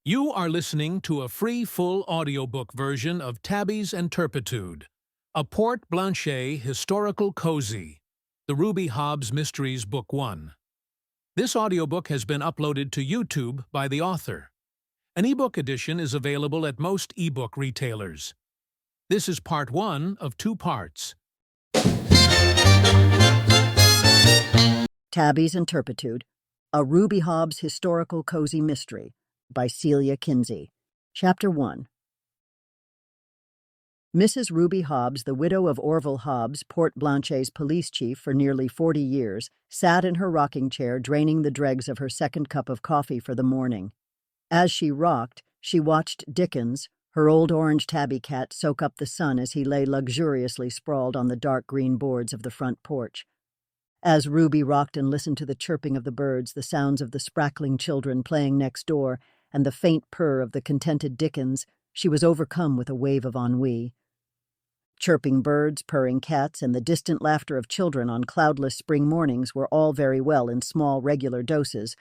You are listening to a free full audiobook version of Tabbies and Turpitude, a Port Blanchet historical cozy, The Ruby Hobbs Mysteries Book 1. This audiobook has been uploaded to YouTube by the author. An ebook edition is available at most ebook retailers. This is part 1 of 2 parts. Tabbies and Turpitude, a Ruby Hobbs historical cozy mystery by Celia Kinsey. Chapter 1. Mrs. Ruby Hobbs, the widow of Orville Hobbs, Port Blanchet's police chief for nearly 40 years, sat in her rocking chair draining the dregs of her second cup of coffee for the morning. As she rocked, she watched Dickens, her old orange tabby cat, soak up the sun as he lay luxuriously sprawled on the dark green boards of the front porch. As Ruby rocked and listened to the chirping of the birds, the sounds of the sprackling children playing next door, and the faint purr of the contented Dickens, she was overcome with a wave of ennui. Chirping birds, purring cats, and the distant laughter of children on cloudless spring mornings were all very well in small, regular doses,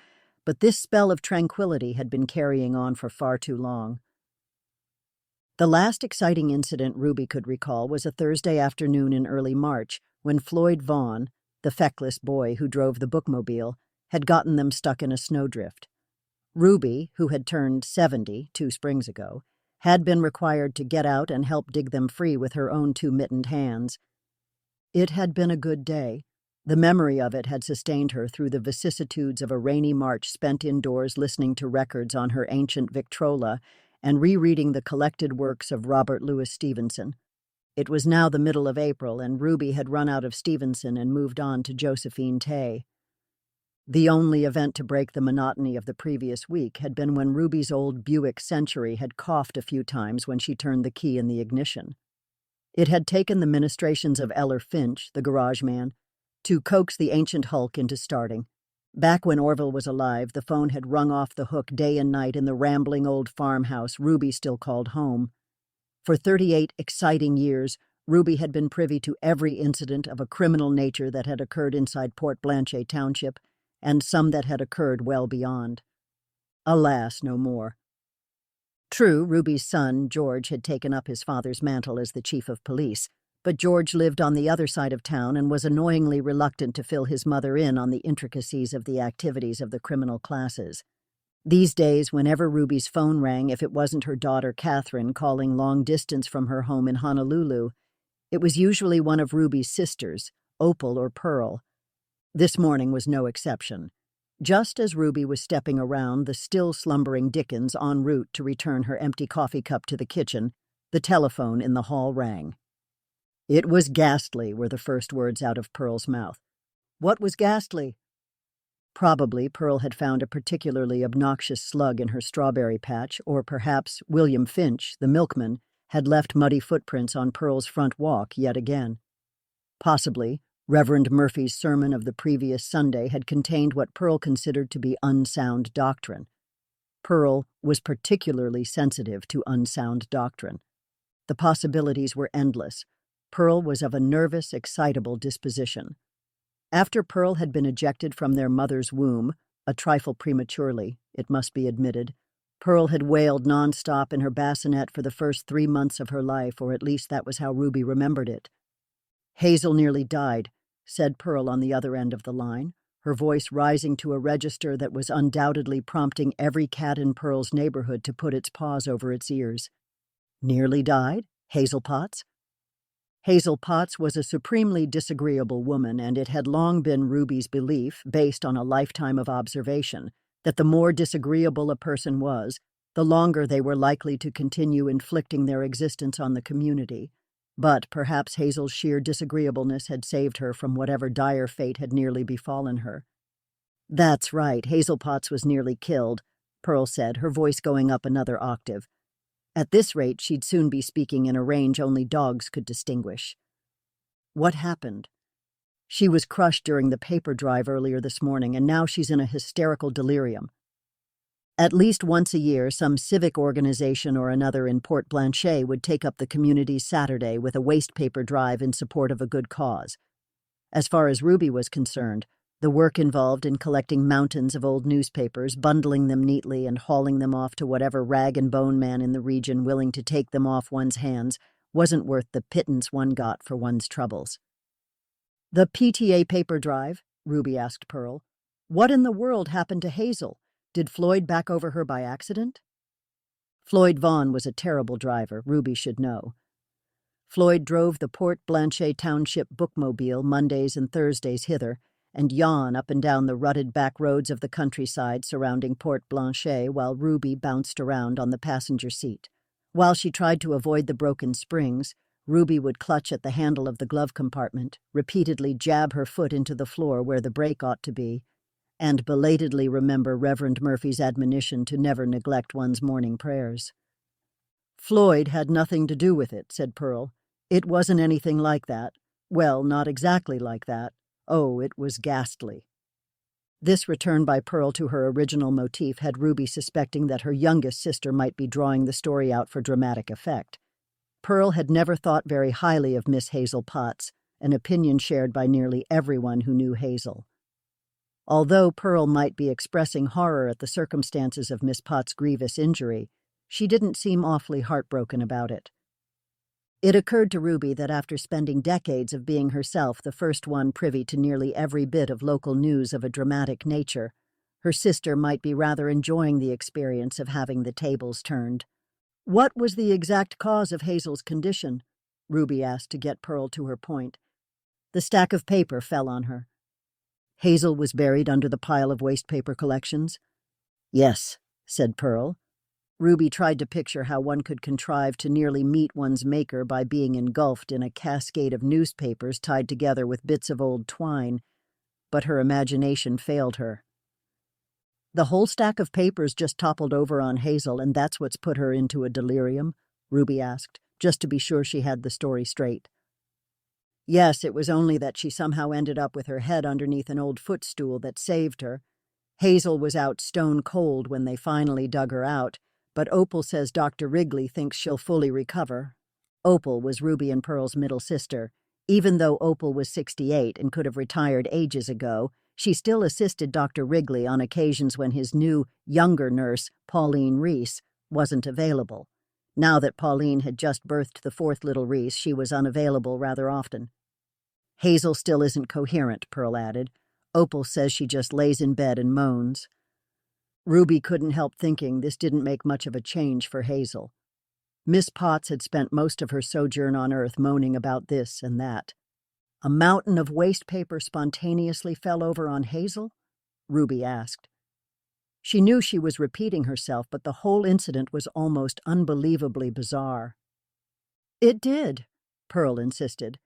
but this spell of tranquility had been carrying on for far too long. The last exciting incident Ruby could recall was a Thursday afternoon in early March, when Floyd Vaughn, the feckless boy who drove the bookmobile, had gotten them stuck in a snowdrift. Ruby, who had turned 70 2 springs ago, had been required to get out and help dig them free with her own 2 mittened hands. It had been a good day. The memory of it had sustained her through the vicissitudes of a rainy March spent indoors listening to records on her ancient Victrola and rereading the collected works of Robert Louis Stevenson. It was now the middle of April, and Ruby had run out of Stevenson and moved on to Josephine Tay. The only event to break the monotony of the previous week had been when Ruby's old Buick Century had coughed a few times when she turned the key in the ignition. It had taken the ministrations of Eller Finch, the garage man, to coax the ancient hulk into starting. Back when Orville was alive, the phone had rung off the hook day and night in the rambling old farmhouse Ruby still called home. For 38 exciting years, Ruby had been privy to every incident of a criminal nature that had occurred inside Port Blanchet Township, and some that had occurred well beyond. Alas, no more. True, Ruby's son, George, had taken up his father's mantle as the chief of police, but George lived on the other side of town and was annoyingly reluctant to fill his mother in on the intricacies of the activities of the criminal classes. These days, whenever Ruby's phone rang, if it wasn't her daughter Catherine calling long distance from her home in Honolulu, it was usually one of Ruby's sisters, Opal or Pearl. This morning was no exception. Just as Ruby was stepping around the still slumbering Dickens en route to return her empty coffee cup to the kitchen, the telephone in the hall rang. "It was ghastly," were the first words out of Pearl's mouth. "What was ghastly?" Probably Pearl had found a particularly obnoxious slug in her strawberry patch, or perhaps William Finch, the milkman, had left muddy footprints on Pearl's front walk yet again. Possibly Reverend Murphy's sermon of the previous Sunday had contained what Pearl considered to be unsound doctrine. Pearl was particularly sensitive to unsound doctrine. The possibilities were endless. Pearl was of a nervous, excitable disposition. After Pearl had been ejected from their mother's womb, a trifle prematurely, it must be admitted, Pearl had wailed nonstop in her bassinet for the first 3 months of her life, or at least that was how Ruby remembered it. "Hazel nearly died," said Pearl on the other end of the line, her voice rising to a register that was undoubtedly prompting every cat in Pearl's neighborhood to put its paws over its ears. Nearly died? Hazel Potts? Hazel Potts was a supremely disagreeable woman, and it had long been Ruby's belief, based on a lifetime of observation, that the more disagreeable a person was, the longer they were likely to continue inflicting their existence on the community. But perhaps Hazel's sheer disagreeableness had saved her from whatever dire fate had nearly befallen her. "That's right, Hazel Potts was nearly killed," Pearl said, her voice going up another octave. At this rate, she'd soon be speaking in a range only dogs could distinguish. "What happened?" "She was crushed during the paper drive earlier this morning, and now she's in a hysterical delirium. At least once a year, some civic organization or another in Port Blanchet would take up the community's Saturday with a waste paper drive in support of a good cause. As far as Ruby was concerned, The work involved in collecting mountains of old newspapers, bundling them neatly, and hauling them off to whatever rag-and-bone man in the region willing to take them off one's hands wasn't worth the pittance one got for one's troubles. "The PTA paper drive?" Ruby asked Pearl. "What in the world happened to Hazel? Did Floyd back over her by accident?" Floyd Vaughn was a terrible driver, Ruby should know. Floyd drove the Port Blanchet Township bookmobile Mondays and Thursdays hither, and yawn up and down the rutted back roads of the countryside surrounding Port Blanchet while Ruby bounced around on the passenger seat. While she tried to avoid the broken springs, Ruby would clutch at the handle of the glove compartment, repeatedly jab her foot into the floor where the brake ought to be, and belatedly remember Reverend Murphy's admonition to never neglect one's morning prayers. "Floyd had nothing to do with it," said Pearl. "It wasn't anything like that. Well, not exactly like that. Oh, it was ghastly." This return by Pearl to her original motif had Ruby suspecting that her youngest sister might be drawing the story out for dramatic effect. Pearl had never thought very highly of Miss Hazel Potts, an opinion shared by nearly everyone who knew Hazel. Although Pearl might be expressing horror at the circumstances of Miss Potts' grievous injury, she didn't seem awfully heartbroken about it. It occurred to Ruby that after spending decades of being herself the first one privy to nearly every bit of local news of a dramatic nature, her sister might be rather enjoying the experience of having the tables turned. "What was the exact cause of Hazel's condition?" Ruby asked to get Pearl to her point. The stack of paper fell on her. "Hazel was buried under the pile of waste paper collections?" "Yes," said Pearl. Ruby tried to picture how one could contrive to nearly meet one's maker by being engulfed in a cascade of newspapers tied together with bits of old twine, but her imagination failed her. "The whole stack of papers just toppled over on Hazel, and that's what's put her into a delirium?" Ruby asked, just to be sure she had the story straight. "Yes, it was only that she somehow ended up with her head underneath an old footstool that saved her. Hazel was out stone cold when they finally dug her out, but Opal says Dr. Wrigley thinks she'll fully recover." Opal was Ruby and Pearl's middle sister. Even though Opal was 68 and could have retired ages ago, she still assisted Dr. Wrigley on occasions when his new, younger nurse, Pauline Reese, wasn't available. Now that Pauline had just birthed the fourth little Reese, she was unavailable rather often. "Hazel still isn't coherent," Pearl added. "Opal says she just lays in bed and moans." Ruby couldn't help thinking this didn't make much of a change for Hazel. Miss Potts had spent most of her sojourn on Earth moaning about this and that. "A mountain of waste paper spontaneously fell over on Hazel?" Ruby asked. She knew she was repeating herself, but the whole incident was almost unbelievably bizarre. "It did," Pearl insisted.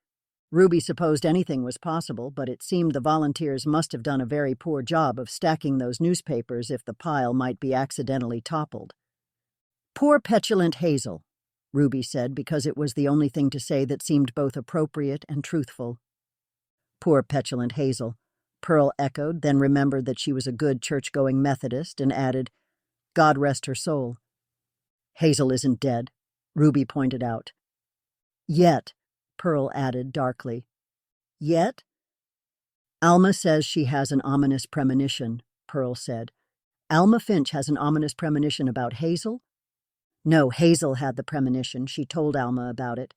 Ruby supposed anything was possible, but it seemed the volunteers must have done a very poor job of stacking those newspapers if the pile might be accidentally toppled. "Poor petulant Hazel," Ruby said, because it was the only thing to say that seemed both appropriate and truthful. "Poor petulant Hazel," Pearl echoed, then remembered that she was a good church-going Methodist and added, "God rest her soul." "Hazel isn't dead," Ruby pointed out. "Yet," Pearl added darkly. "Yet?" "Alma says she has an ominous premonition," Pearl said. "Alma Finch has an ominous premonition about Hazel?" "No, Hazel had the premonition. She told Alma about it."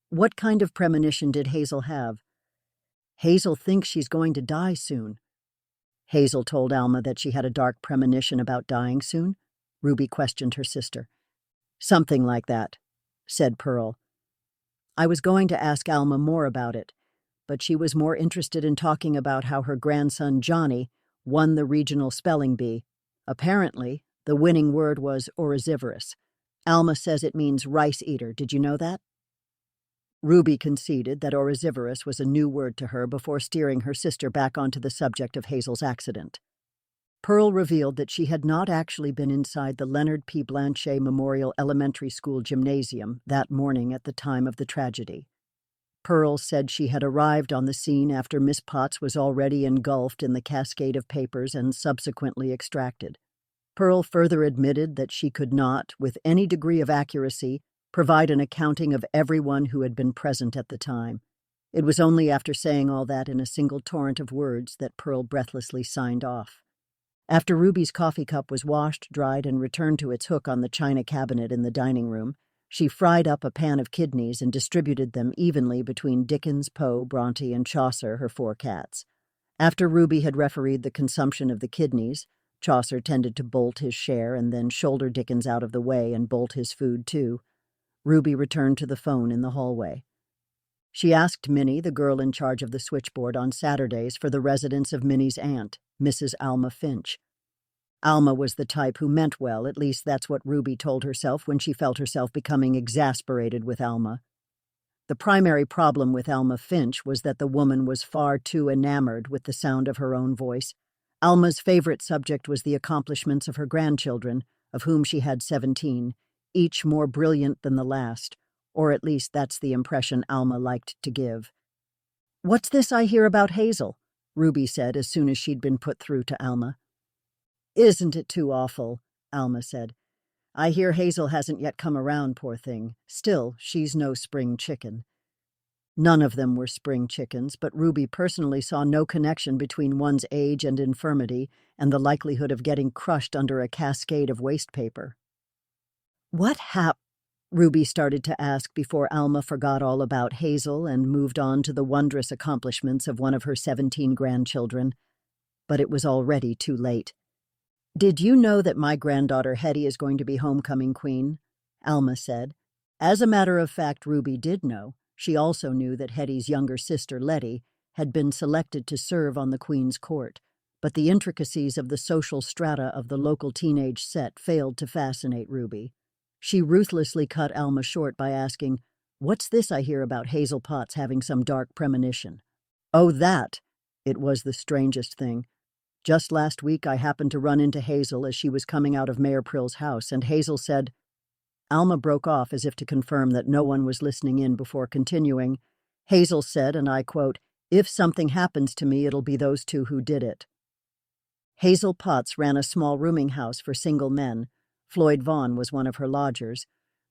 "What kind of premonition did Hazel have?" "Hazel thinks she's going to die soon." "Hazel told Alma that she had a dark premonition about dying soon?" Ruby questioned her sister. "Something like that," said Pearl. "I was going to ask Alma more about it, but she was more interested in talking about how her grandson Johnny won the regional spelling bee. Apparently, the winning word was orisivorous. Alma says it means rice eater. Did you know that?" Ruby conceded that orisivorous was a new word to her before steering her sister back onto the subject of Hazel's accident. Pearl revealed that she had not actually been inside the Leonard P. Blanchet Memorial Elementary School gymnasium that morning at the time of the tragedy. Pearl said she had arrived on the scene after Miss Potts was already engulfed in the cascade of papers and subsequently extracted. Pearl further admitted that she could not, with any degree of accuracy, provide an accounting of everyone who had been present at the time. It was only after saying all that in a single torrent of words that Pearl breathlessly signed off. After Ruby's coffee cup was washed, dried, and returned to its hook on the china cabinet in the dining room, she fried up a pan of kidneys and distributed them evenly between Dickens, Poe, Bronte, and Chaucer, her 4 cats. After Ruby had refereed the consumption of the kidneys, Chaucer tended to bolt his share and then shoulder Dickens out of the way and bolt his food too. Ruby returned to the phone in the hallway. She asked Minnie, the girl in charge of the switchboard on Saturdays, for the residence of Minnie's aunt, Mrs. Alma Finch. Alma was the type who meant well, at least that's what Ruby told herself when she felt herself becoming exasperated with Alma. The primary problem with Alma Finch was that the woman was far too enamored with the sound of her own voice. Alma's favorite subject was the accomplishments of her grandchildren, of whom she had 17, each more brilliant than the last, or at least that's the impression Alma liked to give. "What's this I hear about Hazel?" Ruby said as soon as she'd been put through to Alma. "Isn't it too awful?" Alma said. "I hear Hazel hasn't yet come around, poor thing. Still, she's no spring chicken." None of them were spring chickens, but Ruby personally saw no connection between one's age and infirmity and the likelihood of getting crushed under a cascade of waste paper. "What Ruby started to ask before Alma forgot all about Hazel and moved on to the wondrous accomplishments of one of her 17 grandchildren. But it was already too late. "Did you know that my granddaughter Hetty is going to be homecoming queen?" Alma said. As a matter of fact, Ruby did know. She also knew that Hetty's younger sister, Letty, had been selected to serve on the Queen's court, but the intricacies of the social strata of the local teenage set failed to fascinate Ruby. She ruthlessly cut Alma short by asking, "What's this I hear about Hazel Potts having some dark premonition?" "Oh, that!" It was the strangest thing. Just last week I happened to run into Hazel as she was coming out of Mayor Prill's house, and Hazel said— Alma broke off as if to confirm that no one was listening in before continuing. Hazel said, and I quote, "If something happens to me, it'll be those two who did it." Hazel Potts ran a small rooming house for single men. Floyd Vaughn was one of her lodgers,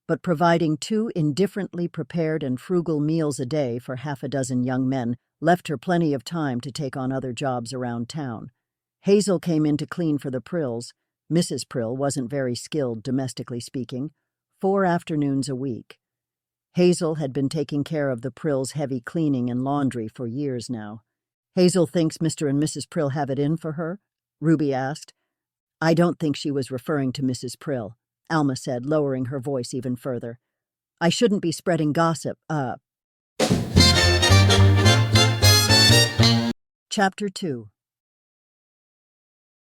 but providing 2 indifferently prepared and frugal meals a day for half a dozen young men left her plenty of time to take on other jobs around town. Hazel came in to clean for the Prills. Mrs. Prill wasn't very skilled, domestically speaking. 4 afternoons a week. Hazel had been taking care of the Prills' heavy cleaning and laundry for years now. "Hazel thinks Mr. and Mrs. Prill have it in for her?" Ruby asked. "I don't think she was referring to Mrs. Prill," Alma said, lowering her voice even further. "I shouldn't be spreading gossip. Chapter 2.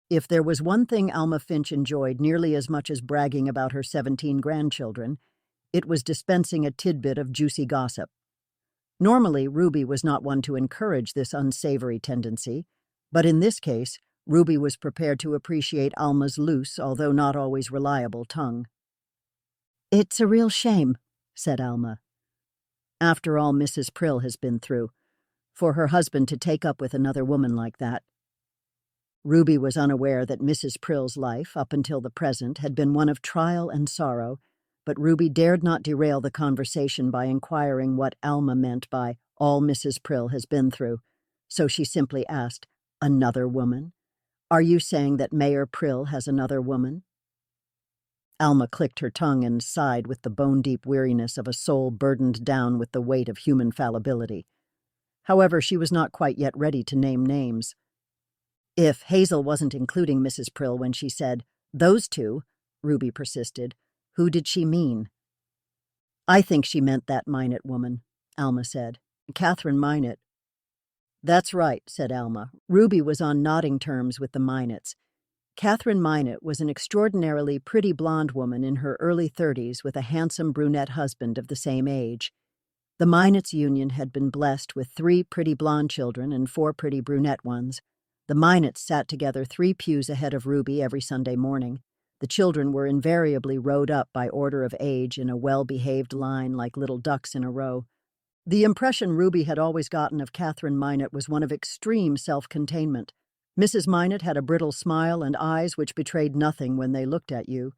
If there was one thing Alma Finch enjoyed nearly as much as bragging about her 17 grandchildren, it was dispensing a tidbit of juicy gossip. Normally, Ruby was not one to encourage this unsavory tendency, but in this case, Ruby was prepared to appreciate Alma's loose, although not always reliable, tongue. "It's a real shame," said Alma. "After all Mrs. Prill has been through, for her husband to take up with another woman like that." Ruby was unaware that Mrs. Prill's life, up until the present, had been one of trial and sorrow, but Ruby dared not derail the conversation by inquiring what Alma meant by all Mrs. Prill has been through, so she simply asked, "Another woman? Are you saying that Mayor Prill has another woman?" Alma clicked her tongue and sighed with the bone-deep weariness of a soul burdened down with the weight of human fallibility. However, she was not quite yet ready to name names. If Hazel wasn't including Mrs. Prill when she said, "those two," Ruby persisted, who did she mean? "I think she meant that Minot woman," Alma said. "Catherine Minot." "That's right," said Alma. Ruby was on nodding terms with the Minots. Catherine Minot was an extraordinarily pretty blonde woman in her early 30s with a handsome brunette husband of the same age. The Minots' union had been blessed with 3 pretty blonde children and 4 pretty brunette ones. The Minots sat together 3 pews ahead of Ruby every Sunday morning. The children were invariably rowed up by order of age in a well-behaved line like little ducks in a row. The impression Ruby had always gotten of Catherine Minot was one of extreme self-containment. Mrs. Minot had a brittle smile and eyes which betrayed nothing when they looked at you.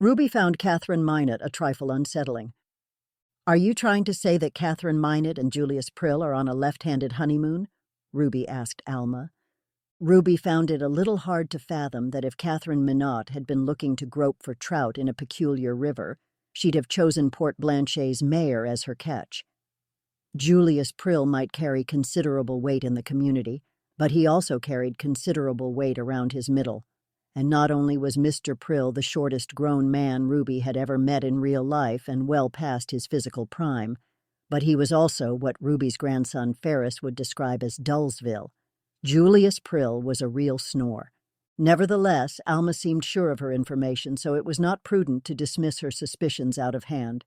Ruby found Catherine Minot a trifle unsettling. Are you trying to say that Catherine Minot and Julius Prill are on a left-handed honeymoon? Ruby asked Alma. Ruby found it a little hard to fathom that if Catherine Minot had been looking to grope for trout in a peculiar river, she'd have chosen Port Blanchet's mayor as her catch. Julius Prill might carry considerable weight in the community, but he also carried considerable weight around his middle. And not only was Mr. Prill the shortest grown man Ruby had ever met in real life and well past his physical prime, but he was also what Ruby's grandson Ferris would describe as Dullsville. Julius Prill was a real snore. Nevertheless, Alma seemed sure of her information, so it was not prudent to dismiss her suspicions out of hand.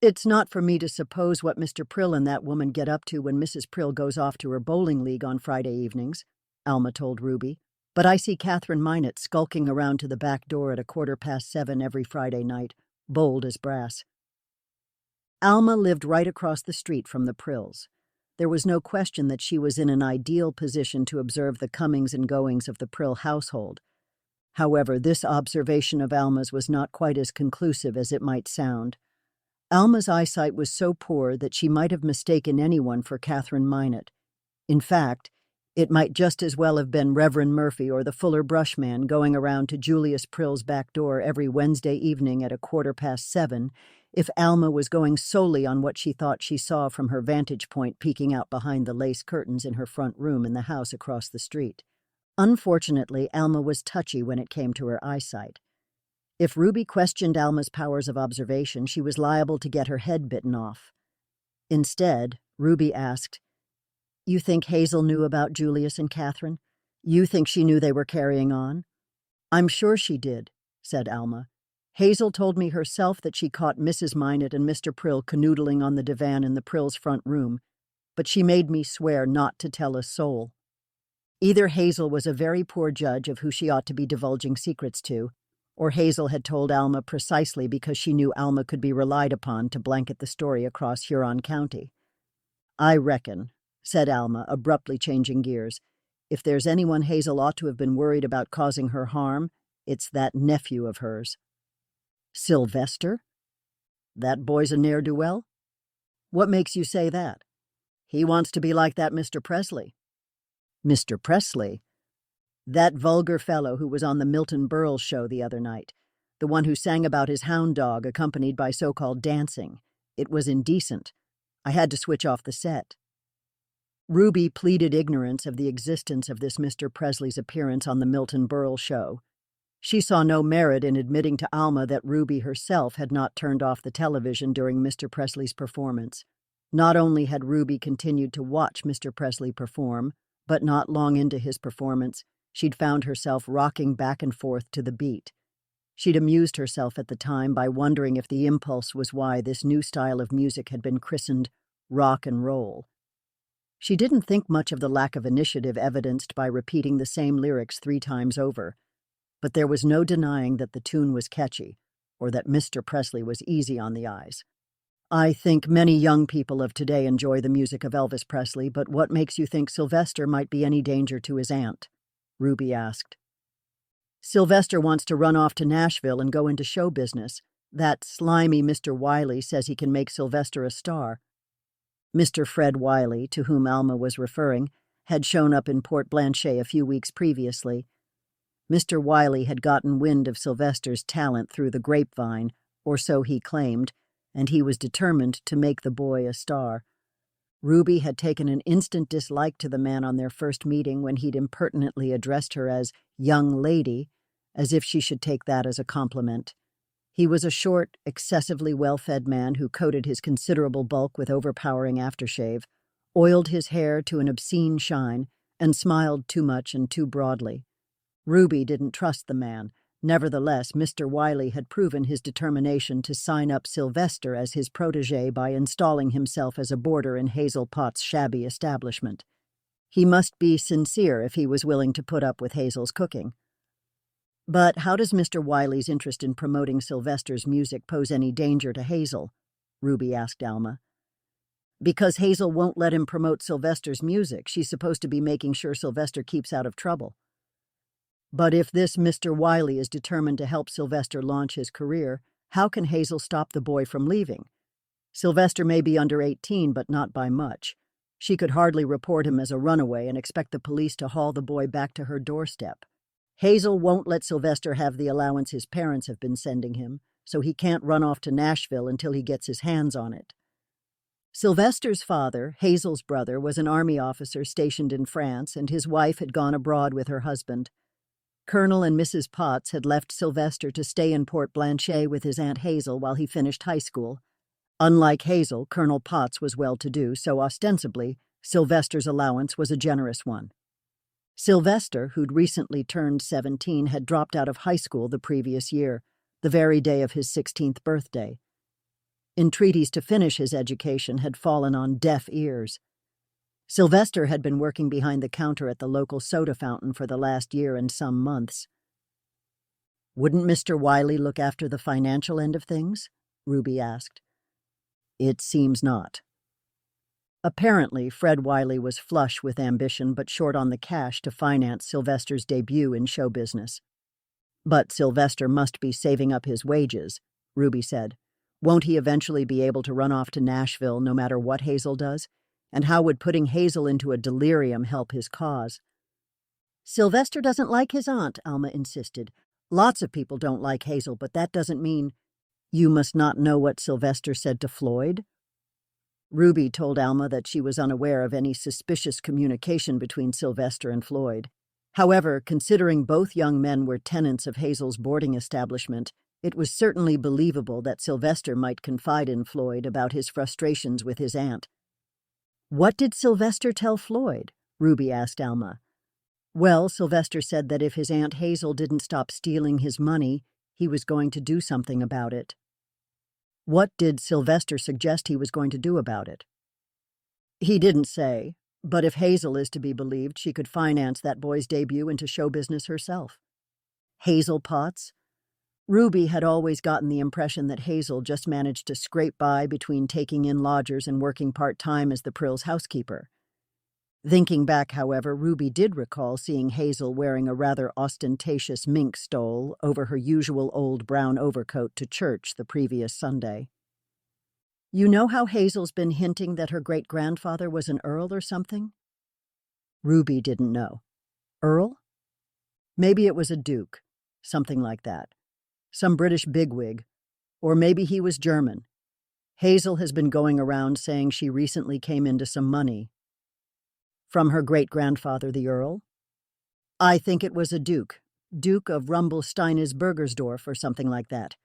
It's not for me to suppose what Mr. Prill and that woman get up to when Mrs. Prill goes off to her bowling league on Friday evenings, Alma told Ruby. But I see Catherine Minot skulking around to the back door at 7:15 every Friday night, bold as brass. Alma lived right across the street from the Prills. There was no question that she was in an ideal position to observe the comings and goings of the Prill household. However, this observation of Alma's was not quite as conclusive as it might sound. Alma's eyesight was so poor that she might have mistaken anyone for Catherine Minot. In fact, it might just as well have been Reverend Murphy or the Fuller Brushman going around to Julius Prill's back door every Wednesday evening at 7:15 if Alma was going solely on what she thought she saw from her vantage point peeking out behind the lace curtains in her front room in the house across the street. Unfortunately, Alma was touchy when it came to her eyesight. If Ruby questioned Alma's powers of observation, she was liable to get her head bitten off. Instead, Ruby asked, "You think Hazel knew about Julius and Catherine? You think she knew they were carrying on?" "I'm sure she did," said Alma. "Hazel told me herself that she caught Mrs. Minot and Mr. Prill canoodling on the divan in the Prills' front room, but she made me swear not to tell a soul." Either Hazel was a very poor judge of who she ought to be divulging secrets to, or Hazel had told Alma precisely because she knew Alma could be relied upon to blanket the story across Huron County. "I reckon," said Alma, abruptly changing gears, "if there's anyone Hazel ought to have been worried about causing her harm, it's that nephew of hers." "Sylvester? That boy's a ne'er-do-well? What makes you say that?" "He wants to be like that Mr. Presley." "Mr. Presley?" "That vulgar fellow who was on the Milton Berle show the other night. The one who sang about his hound dog accompanied by so-called dancing. It was indecent. I had to switch off the set." Ruby pleaded ignorance of the existence of this Mr. Presley's appearance on the Milton Berle show. She saw no merit in admitting to Alma that Ruby herself had not turned off the television during Mr. Presley's performance. Not only had Ruby continued to watch Mr. Presley perform, but not long into his performance, she'd found herself rocking back and forth to the beat. She'd amused herself at the time by wondering if the impulse was why this new style of music had been christened rock and roll. She didn't think much of the lack of initiative evidenced by repeating the same lyrics 3 times over, but there was no denying that the tune was catchy, or that Mr. Presley was easy on the eyes. "I think many young people of today enjoy the music of Elvis Presley, but what makes you think Sylvester might be any danger to his aunt?" Ruby asked. "Sylvester wants to run off to Nashville and go into show business. That slimy Mr. Wiley says he can make Sylvester a star." Mr. Fred Wiley, to whom Alma was referring, had shown up in Port Blanchet a few weeks previously. Mr. Wiley had gotten wind of Sylvester's talent through the grapevine, or so he claimed, and he was determined to make the boy a star. Ruby had taken an instant dislike to the man on their first meeting when he'd impertinently addressed her as young lady, as if she should take that as a compliment. He was a short, excessively well-fed man who coated his considerable bulk with overpowering aftershave, oiled his hair to an obscene shine, and smiled too much and too broadly. Ruby didn't trust the man. Nevertheless, Mr. Wiley had proven his determination to sign up Sylvester as his protégé by installing himself as a boarder in Hazel Potts' shabby establishment. He must be sincere if he was willing to put up with Hazel's cooking. "But how does Mr. Wiley's interest in promoting Sylvester's music pose any danger to Hazel?" Ruby asked Alma. "Because Hazel won't let him promote Sylvester's music. She's supposed to be making sure Sylvester keeps out of trouble." "But if this Mr. Wiley is determined to help Sylvester launch his career, how can Hazel stop the boy from leaving? Sylvester may be under 18, but not by much. She could hardly report him as a runaway and expect the police to haul the boy back to her doorstep. Hazel won't let Sylvester have the allowance his parents have been sending him, so he can't run off to Nashville until he gets his hands on it. Sylvester's father, Hazel's brother, was an army officer stationed in France, and his wife had gone abroad with her husband. Colonel and Mrs. Potts had left Sylvester to stay in Port Blanchet with his Aunt Hazel while he finished high school. Unlike Hazel, Colonel Potts was well-to-do, so ostensibly, Sylvester's allowance was a generous one. Sylvester, who'd recently turned 17, had dropped out of high school the previous year, the very day of his 16th birthday. Entreaties to finish his education had fallen on deaf ears. Sylvester had been working behind the counter at the local soda fountain for the last year and some months. "Wouldn't Mr. Wiley look after the financial end of things?" Ruby asked. "It seems not." Apparently, Fred Wiley was flush with ambition but short on the cash to finance Sylvester's debut in show business. "But Sylvester must be saving up his wages," Ruby said. "Won't he eventually be able to run off to Nashville no matter what Hazel does? And how would putting Hazel into a delirium help his cause?" "Sylvester doesn't like his aunt," Alma insisted. "Lots of people don't like Hazel, but that doesn't mean—" "You must not know what Sylvester said to Floyd?" Ruby told Alma that she was unaware of any suspicious communication between Sylvester and Floyd. However, considering both young men were tenants of Hazel's boarding establishment, it was certainly believable that Sylvester might confide in Floyd about his frustrations with his aunt. "What did Sylvester tell Floyd?" Ruby asked Alma. "Well, Sylvester said that if his Aunt Hazel didn't stop stealing his money, he was going to do something about it." "What did Sylvester suggest he was going to do about it?" "He didn't say, but if Hazel is to be believed, she could finance that boy's debut into show business herself." Hazel Potts? Ruby had always gotten the impression that Hazel just managed to scrape by between taking in lodgers and working part-time as the Prills' housekeeper. Thinking back, however, Ruby did recall seeing Hazel wearing a rather ostentatious mink stole over her usual old brown overcoat to church the previous Sunday. "You know how Hazel's been hinting that her great-grandfather was an earl or something?" Ruby didn't know. Earl? Maybe it was a duke, something like that. Some British bigwig, or maybe he was German. Hazel has been going around saying she recently came into some money. From her great-grandfather, the Earl? I think it was a duke, Duke of Rumpelsteinisbergersdorf or something like that.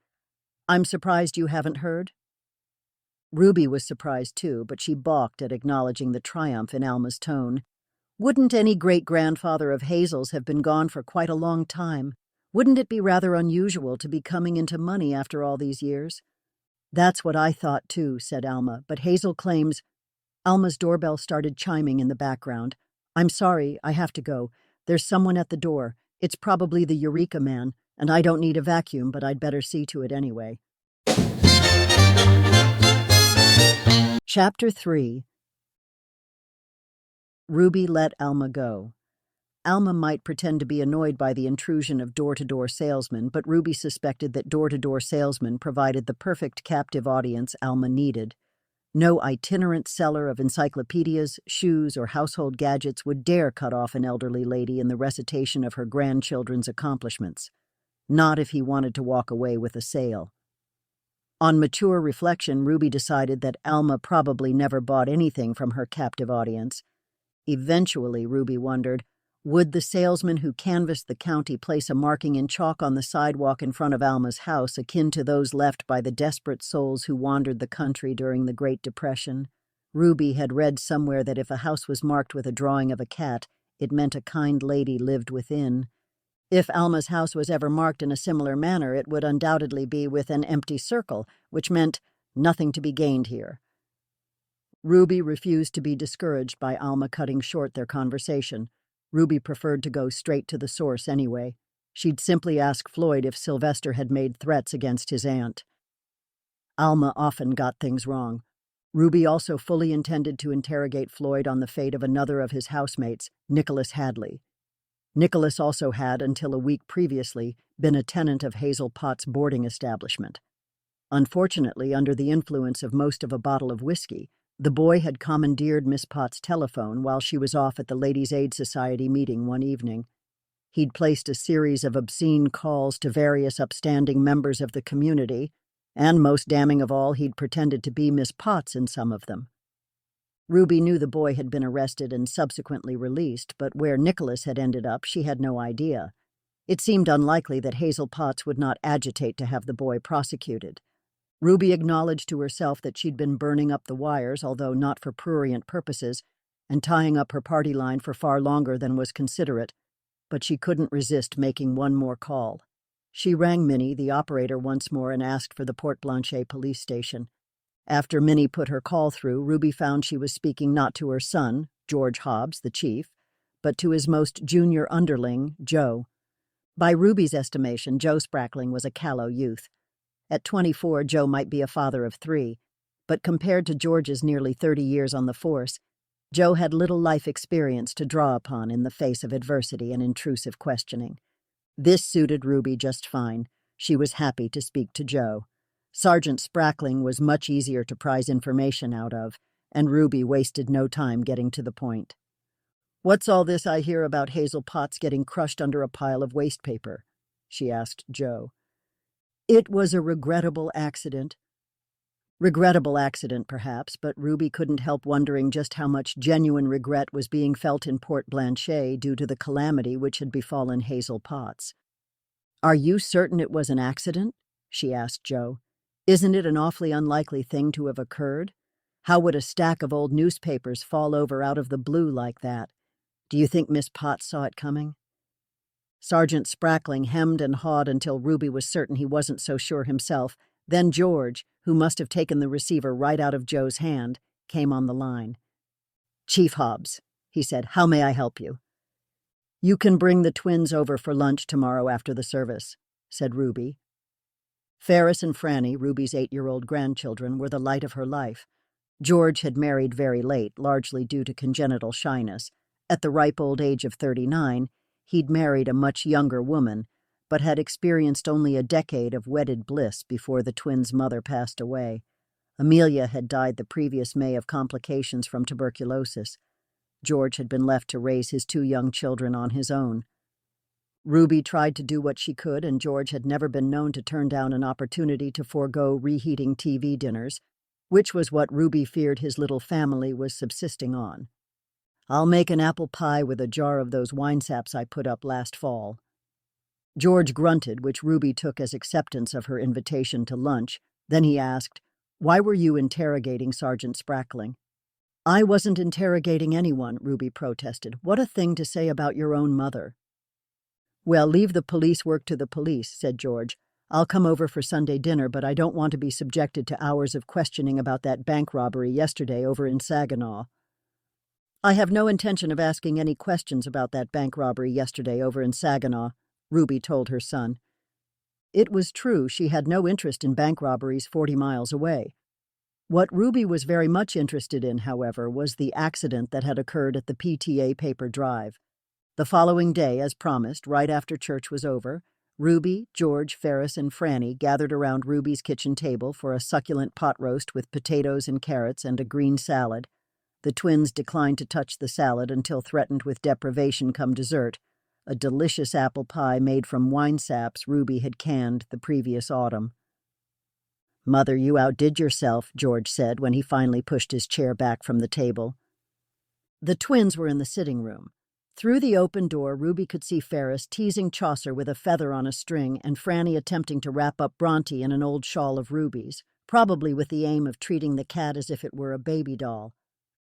I'm surprised you haven't heard. Ruby was surprised too, but she balked at acknowledging the triumph in Alma's tone. Wouldn't any great-grandfather of Hazel's have been gone for quite a long time? Wouldn't it be rather unusual to be coming into money after all these years? That's what I thought too, said Alma, but Hazel claims... Alma's doorbell started chiming in the background. I'm sorry, I have to go. There's someone at the door. It's probably the Eureka Man, and I don't need a vacuum, but I'd better see to it anyway. Chapter 3. Ruby let Alma go. Alma might pretend to be annoyed by the intrusion of door-to-door salesmen, but Ruby suspected that door-to-door salesmen provided the perfect captive audience Alma needed. No itinerant seller of encyclopedias, shoes, or household gadgets would dare cut off an elderly lady in the recitation of her grandchildren's accomplishments. Not if he wanted to walk away with a sale. On mature reflection, Ruby decided that Alma probably never bought anything from her captive audience. Eventually, Ruby wondered, would the salesman who canvassed the county place a marking in chalk on the sidewalk in front of Alma's house akin to those left by the desperate souls who wandered the country during the Great Depression? Ruby had read somewhere that if a house was marked with a drawing of a cat, it meant a kind lady lived within. If Alma's house was ever marked in a similar manner, it would undoubtedly be with an empty circle, which meant nothing to be gained here. Ruby refused to be discouraged by Alma cutting short their conversation. Ruby preferred to go straight to the source anyway. She'd simply ask Floyd if Sylvester had made threats against his aunt. Alma often got things wrong. Ruby also fully intended to interrogate Floyd on the fate of another of his housemates, Nicholas Hadley. Nicholas also had, until a week previously, been a tenant of Hazel Potts' boarding establishment. Unfortunately, under the influence of most of a bottle of whiskey, the boy had commandeered Miss Potts' telephone while she was off at the Ladies' Aid Society meeting one evening. He'd placed a series of obscene calls to various upstanding members of the community, and most damning of all, he'd pretended to be Miss Potts in some of them. Ruby knew the boy had been arrested and subsequently released, but where Nicholas had ended up, she had no idea. It seemed unlikely that Hazel Potts would not agitate to have the boy prosecuted. Ruby acknowledged to herself that she'd been burning up the wires, although not for prurient purposes, and tying up her party line for far longer than was considerate, but she couldn't resist making one more call. She rang Minnie, the operator, once more and asked for the Port Blanchet police station. After Minnie put her call through, Ruby found she was speaking not to her son, George Hobbs, the chief, but to his most junior underling, Joe. By Ruby's estimation, Joe Sprackling was a callow youth. At 24, Joe might be a father of 3, but compared to George's nearly 30 years on the force, Joe had little life experience to draw upon in the face of adversity and intrusive questioning. This suited Ruby just fine. She was happy to speak to Joe. Sergeant Sprackling was much easier to prise information out of, and Ruby wasted no time getting to the point. "What's all this I hear about Hazel Potts getting crushed under a pile of waste paper?" she asked Joe. "It was a regrettable accident." Regrettable accident, perhaps, but Ruby couldn't help wondering just how much genuine regret was being felt in Port Blanchet due to the calamity which had befallen Hazel Potts. "Are you certain it was an accident?" she asked Joe. "Isn't it an awfully unlikely thing to have occurred? How would a stack of old newspapers fall over out of the blue like that? Do you think Miss Potts saw it coming?" Sergeant Sprackling hemmed and hawed until Ruby was certain he wasn't so sure himself. Then George, who must have taken the receiver right out of Joe's hand, came on the line. "Chief Hobbs," he said, "how may I help you?" "You can bring the twins over for lunch tomorrow after the service," said Ruby. Ferris and Franny, Ruby's 8-year-old grandchildren, were the light of her life. George had married very late, largely due to congenital shyness. At the ripe old age of 39, he'd married a much younger woman, but had experienced only a decade of wedded bliss before the twins' mother passed away. Amelia had died the previous May of complications from tuberculosis. George had been left to raise his 2 young children on his own. Ruby tried to do what she could, and George had never been known to turn down an opportunity to forego reheating TV dinners, which was what Ruby feared his little family was subsisting on. "I'll make an apple pie with a jar of those winesaps I put up last fall." George grunted, which Ruby took as acceptance of her invitation to lunch. Then he asked, "Why were you interrogating Sergeant Sprackling?" "I wasn't interrogating anyone," Ruby protested. "What a thing to say about your own mother." "Well, leave the police work to the police," said George. "I'll come over for Sunday dinner, but I don't want to be subjected to hours of questioning about that bank robbery yesterday over in Saginaw." "I have no intention of asking any questions about that bank robbery yesterday over in Saginaw," Ruby told her son. It was true she had no interest in bank robberies 40 miles away. What Ruby was very much interested in, however, was the accident that had occurred at the PTA paper drive. The following day, as promised, right after church was over, Ruby, George, Ferris, and Franny gathered around Ruby's kitchen table for a succulent pot roast with potatoes and carrots and a green salad. The twins declined to touch the salad until threatened with deprivation come dessert, a delicious apple pie made from winesaps Ruby had canned the previous autumn. "Mother, you outdid yourself," George said when he finally pushed his chair back from the table. The twins were in the sitting room. Through the open door, Ruby could see Ferris teasing Chaucer with a feather on a string and Franny attempting to wrap up Bronte in an old shawl of Ruby's, probably with the aim of treating the cat as if it were a baby doll.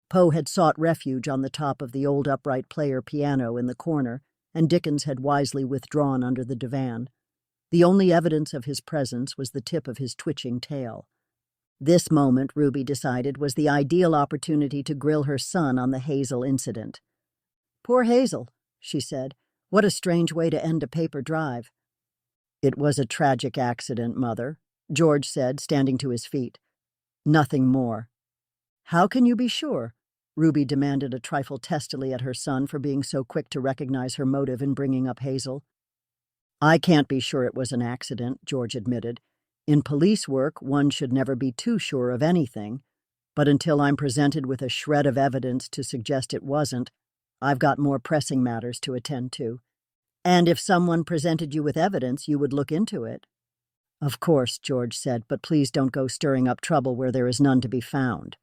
Poe had sought refuge on the top of the old upright player piano in the corner, and Dickens had wisely withdrawn under the divan. The only evidence of his presence was the tip of his twitching tail. This moment, Ruby decided, was the ideal opportunity to grill her son on the Hazel incident. "Poor Hazel," she said. "What a strange way to end a paper drive." "It was a tragic accident, Mother," George said, standing to his feet. "Nothing more." "How can you be sure?" Ruby demanded a trifle testily at her son for being so quick to recognize her motive in bringing up Hazel. "I can't be sure it was an accident," George admitted. In police work, one should never be too sure of anything, but until I'm presented with a shred of evidence to suggest it wasn't, I've got more pressing matters to attend to. And if someone presented you with evidence, you would look into it. Of course, George said, but please don't go stirring up trouble where there is none to be found.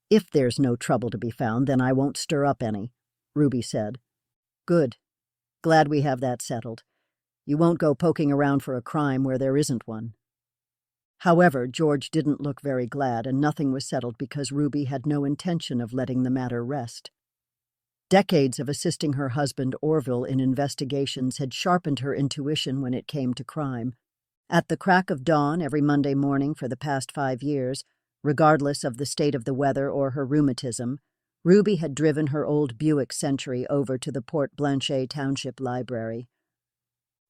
If there's no trouble to be found, then I won't stir up any, Ruby said. Good. Glad we have that settled. You won't go poking around for a crime where there isn't one. However, George didn't look very glad, and nothing was settled because Ruby had no intention of letting the matter rest. Decades of assisting her husband Orville in investigations had sharpened her intuition when it came to crime. At the crack of dawn every Monday morning for the past 5 years, regardless of the state of the weather or her rheumatism, Ruby had driven her old Buick Century over to the Port Blanchet Township Library.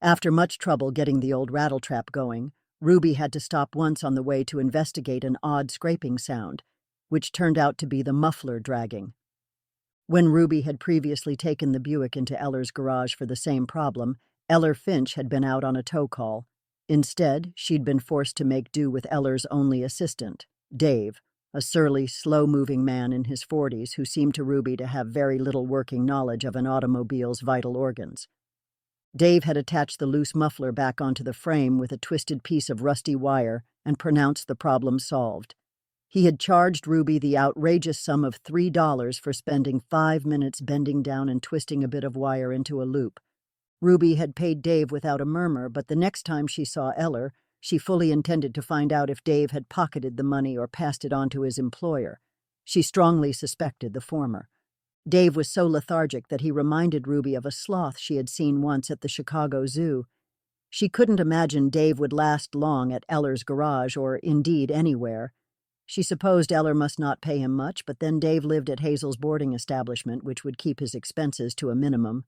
After much trouble getting the old rattletrap going, Ruby had to stop once on the way to investigate an odd scraping sound, which turned out to be the muffler dragging. When Ruby had previously taken the Buick into Eller's garage for the same problem, Eller Finch had been out on a tow call. Instead, she'd been forced to make do with Eller's only assistant, Dave, a surly, slow-moving man in his 40s who seemed to Ruby to have very little working knowledge of an automobile's vital organs. Dave had attached the loose muffler back onto the frame with a twisted piece of rusty wire and pronounced the problem solved. He had charged Ruby the outrageous sum of $3 for spending 5 minutes bending down and twisting a bit of wire into a loop. Ruby had paid Dave without a murmur, but the next time she saw Eller, she fully intended to find out if Dave had pocketed the money or passed it on to his employer. She strongly suspected the former. Dave was so lethargic that he reminded Ruby of a sloth she had seen once at the Chicago Zoo. She couldn't imagine Dave would last long at Eller's garage or, indeed, anywhere. She supposed Eller must not pay him much, but then Dave lived at Hazel's boarding establishment, which would keep his expenses to a minimum.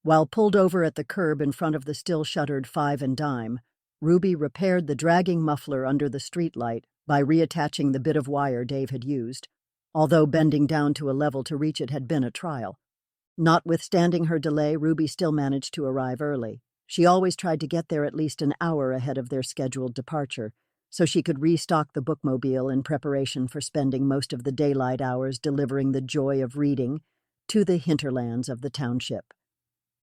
While pulled over at the curb in front of the still-shuttered Five and Dime, Ruby repaired the dragging muffler under the streetlight by reattaching the bit of wire Dave had used, although bending down to a level to reach it had been a trial. Notwithstanding her delay, Ruby still managed to arrive early. She always tried to get there at least an hour ahead of their scheduled departure, so she could restock the bookmobile in preparation for spending most of the daylight hours delivering the joy of reading to the hinterlands of the township.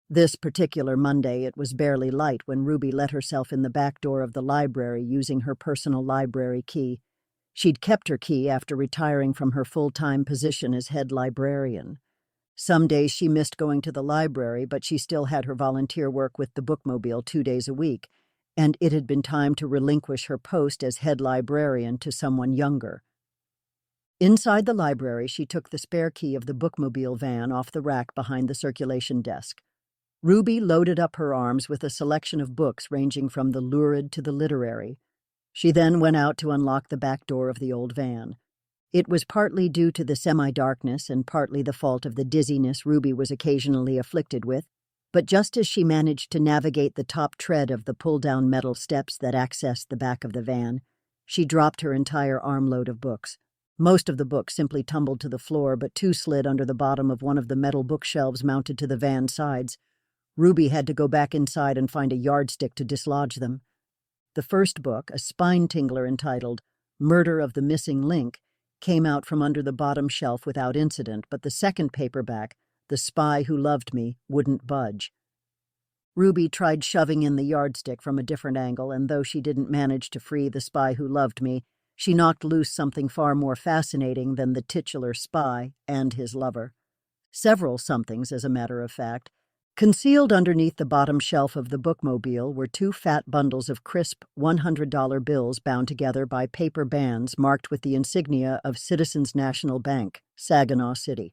This particular Monday, it was barely light when Ruby let herself in the back door of the library using her personal library key. She'd kept her key after retiring from her full-time position as head librarian. Some days she missed going to the library, but she still had her volunteer work with the bookmobile 2 days a week, and it had been time to relinquish her post as head librarian to someone younger. Inside the library, she took the spare key of the bookmobile van off the rack behind the circulation desk. Ruby loaded up her arms with a selection of books ranging from the lurid to the literary. She then went out to unlock the back door of the old van. It was partly due to the semi-darkness and partly the fault of the dizziness Ruby was occasionally afflicted with, but just as she managed to navigate the top tread of the pull-down metal steps that accessed the back of the van, she dropped her entire armload of books. Most of the books simply tumbled to the floor, but 2 slid under the bottom of one of the metal bookshelves mounted to the van's sides. Ruby had to go back inside and find a yardstick to dislodge them. The first book, a spine-tingler entitled Murder of the Missing Link, came out from under the bottom shelf without incident, but the second paperback, The Spy Who Loved Me, wouldn't budge. Ruby tried shoving in the yardstick from a different angle, and though she didn't manage to free The Spy Who Loved Me, she knocked loose something far more fascinating than the titular spy and his lover. Several somethings, as a matter of fact. Concealed underneath the bottom shelf of the bookmobile were 2 fat bundles of crisp $100 bills bound together by paper bands marked with the insignia of Citizens National Bank, Saginaw City.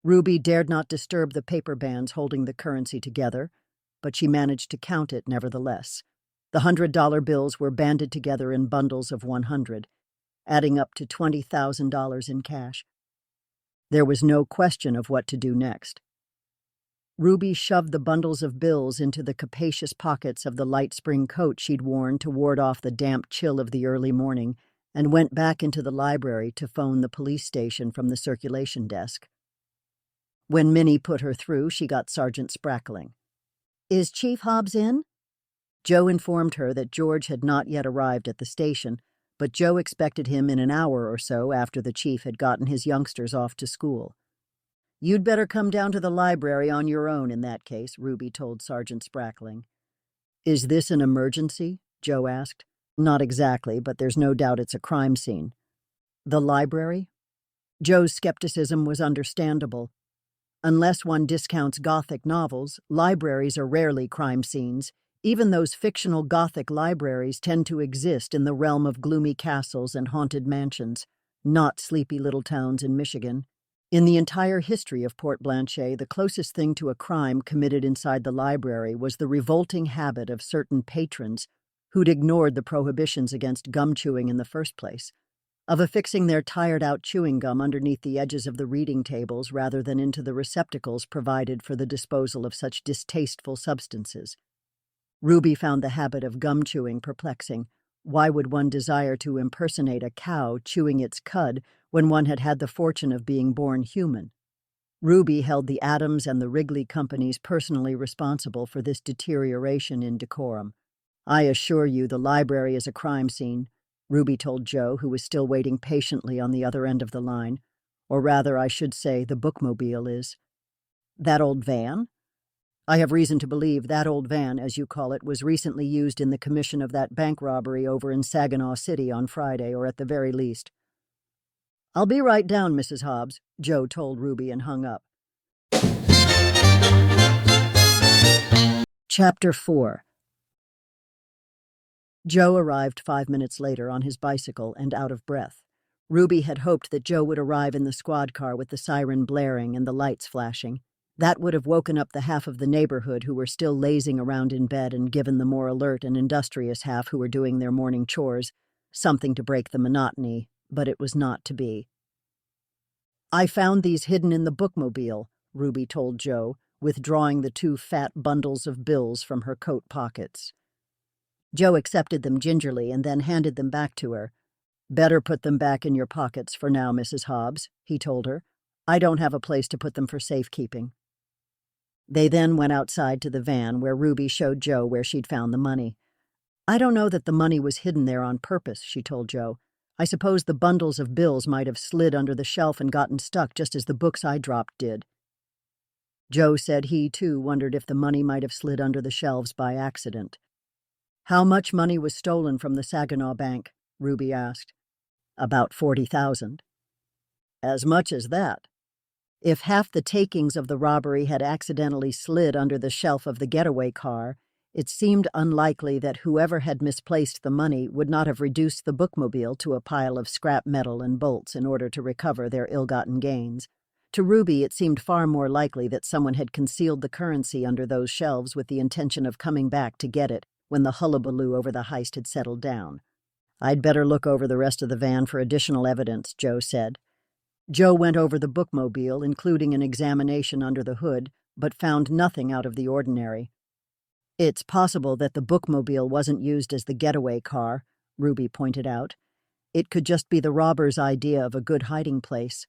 Ruby dared not disturb the paper bands holding the currency together, but she managed to count it nevertheless. The $100 bills were banded together in bundles of 100, adding up to $20,000 in cash. There was no question of what to do next. Ruby shoved the bundles of bills into the capacious pockets of the light spring coat she'd worn to ward off the damp chill of the early morning and went back into the library to phone the police station from the circulation desk. When Minnie put her through, she got Sergeant Sprackling. "Is Chief Hobbs in?" Joe informed her that George had not yet arrived at the station, but Joe expected him in an hour or so after the chief had gotten his youngsters off to school. "You'd better come down to the library on your own in that case," Ruby told Sergeant Sprackling. "Is this an emergency?" Joe asked. "Not exactly, but there's no doubt it's a crime scene." "The library?" Joe's skepticism was understandable. Unless one discounts Gothic novels, libraries are rarely crime scenes. Even those fictional Gothic libraries tend to exist in the realm of gloomy castles and haunted mansions, not sleepy little towns in Michigan. In the entire history of Port Blanchet, the closest thing to a crime committed inside the library was the revolting habit of certain patrons who'd ignored the prohibitions against gum chewing in the first place, of affixing their tired-out chewing gum underneath the edges of the reading tables rather than into the receptacles provided for the disposal of such distasteful substances. Ruby found the habit of gum chewing perplexing. Why would one desire to impersonate a cow chewing its cud when one had had the fortune of being born human? Ruby held the Adams and the Wrigley companies personally responsible for this deterioration in decorum. "I assure you the library is a crime scene," Ruby told Joe, who was still waiting patiently on the other end of the line. "Or rather, I should say, the bookmobile is." "That old van?" "I have reason to believe that old van, as you call it, was recently used in the commission of that bank robbery over in Saginaw City on Friday, or at the very least." "I'll be right down, Mrs. Hobbs," Joe told Ruby and hung up. Chapter 4. Joe arrived 5 minutes later on his bicycle and out of breath. Ruby had hoped that Joe would arrive in the squad car with the siren blaring and the lights flashing. That would have woken up the half of the neighborhood who were still lazing around in bed and given the more alert and industrious half who were doing their morning chores something to break the monotony, but it was not to be. "I found these hidden in the bookmobile," Ruby told Joe, withdrawing the 2 fat bundles of bills from her coat pockets. Joe accepted them gingerly and then handed them back to her. "Better put them back in your pockets for now, Mrs. Hobbs," he told her. "I don't have a place to put them for safekeeping." They then went outside to the van where Ruby showed Joe where she'd found the money. "I don't know that the money was hidden there on purpose," she told Joe. "I suppose the bundles of bills might have slid under the shelf and gotten stuck just as the books I dropped did." Joe said he, too, wondered if the money might have slid under the shelves by accident. "How much money was stolen from the Saginaw Bank?" Ruby asked. "About 40,000. "As much as that?" If half the takings of the robbery had accidentally slid under the shelf of the getaway car, it seemed unlikely that whoever had misplaced the money would not have reduced the bookmobile to a pile of scrap metal and bolts in order to recover their ill-gotten gains. To Ruby, it seemed far more likely that someone had concealed the currency under those shelves with the intention of coming back to get it when the hullabaloo over the heist had settled down. "I'd better look over the rest of the van for additional evidence," Joe said. Joe went over the bookmobile, including an examination under the hood, but found nothing out of the ordinary. "It's possible that the bookmobile wasn't used as the getaway car," Ruby pointed out. "It could just be the robber's idea of a good hiding place.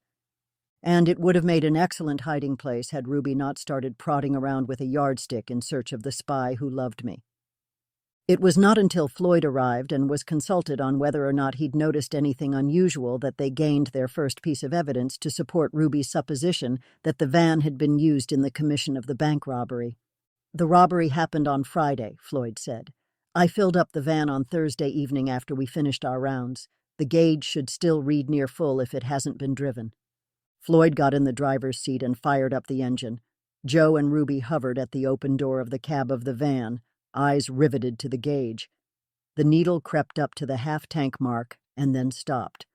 And it would have made an excellent hiding place had Ruby not started prodding around with a yardstick in search of the spy who loved me." It was not until Floyd arrived and was consulted on whether or not he'd noticed anything unusual that they gained their first piece of evidence to support Ruby's supposition that the van had been used in the commission of the bank robbery. "The robbery happened on Friday," Floyd said. "I filled up the van on Thursday evening after we finished our rounds. The gauge should still read near full if it hasn't been driven." Floyd got in the driver's seat and fired up the engine. Joe and Ruby hovered at the open door of the cab of the van, eyes riveted to the gauge. The needle crept up to the half-tank mark and then stopped.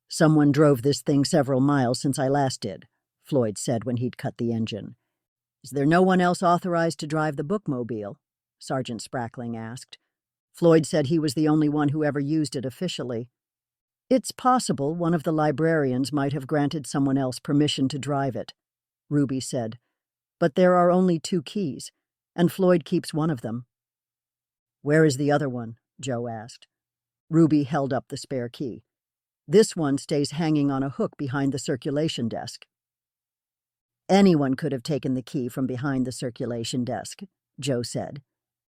"Someone drove this thing several miles since I last did," Floyd said when he'd cut the engine. "Is there no one else authorized to drive the bookmobile?" Sergeant Sprackling asked. Floyd said he was the only one who ever used it officially. "It's possible one of the librarians might have granted someone else permission to drive it," Ruby said. "But there are only 2 keys, and Floyd keeps one of them." "Where is the other one?" Joe asked. Ruby held up the spare key. "This one stays hanging on a hook behind the circulation desk." "Anyone could have taken the key from behind the circulation desk," Joe said.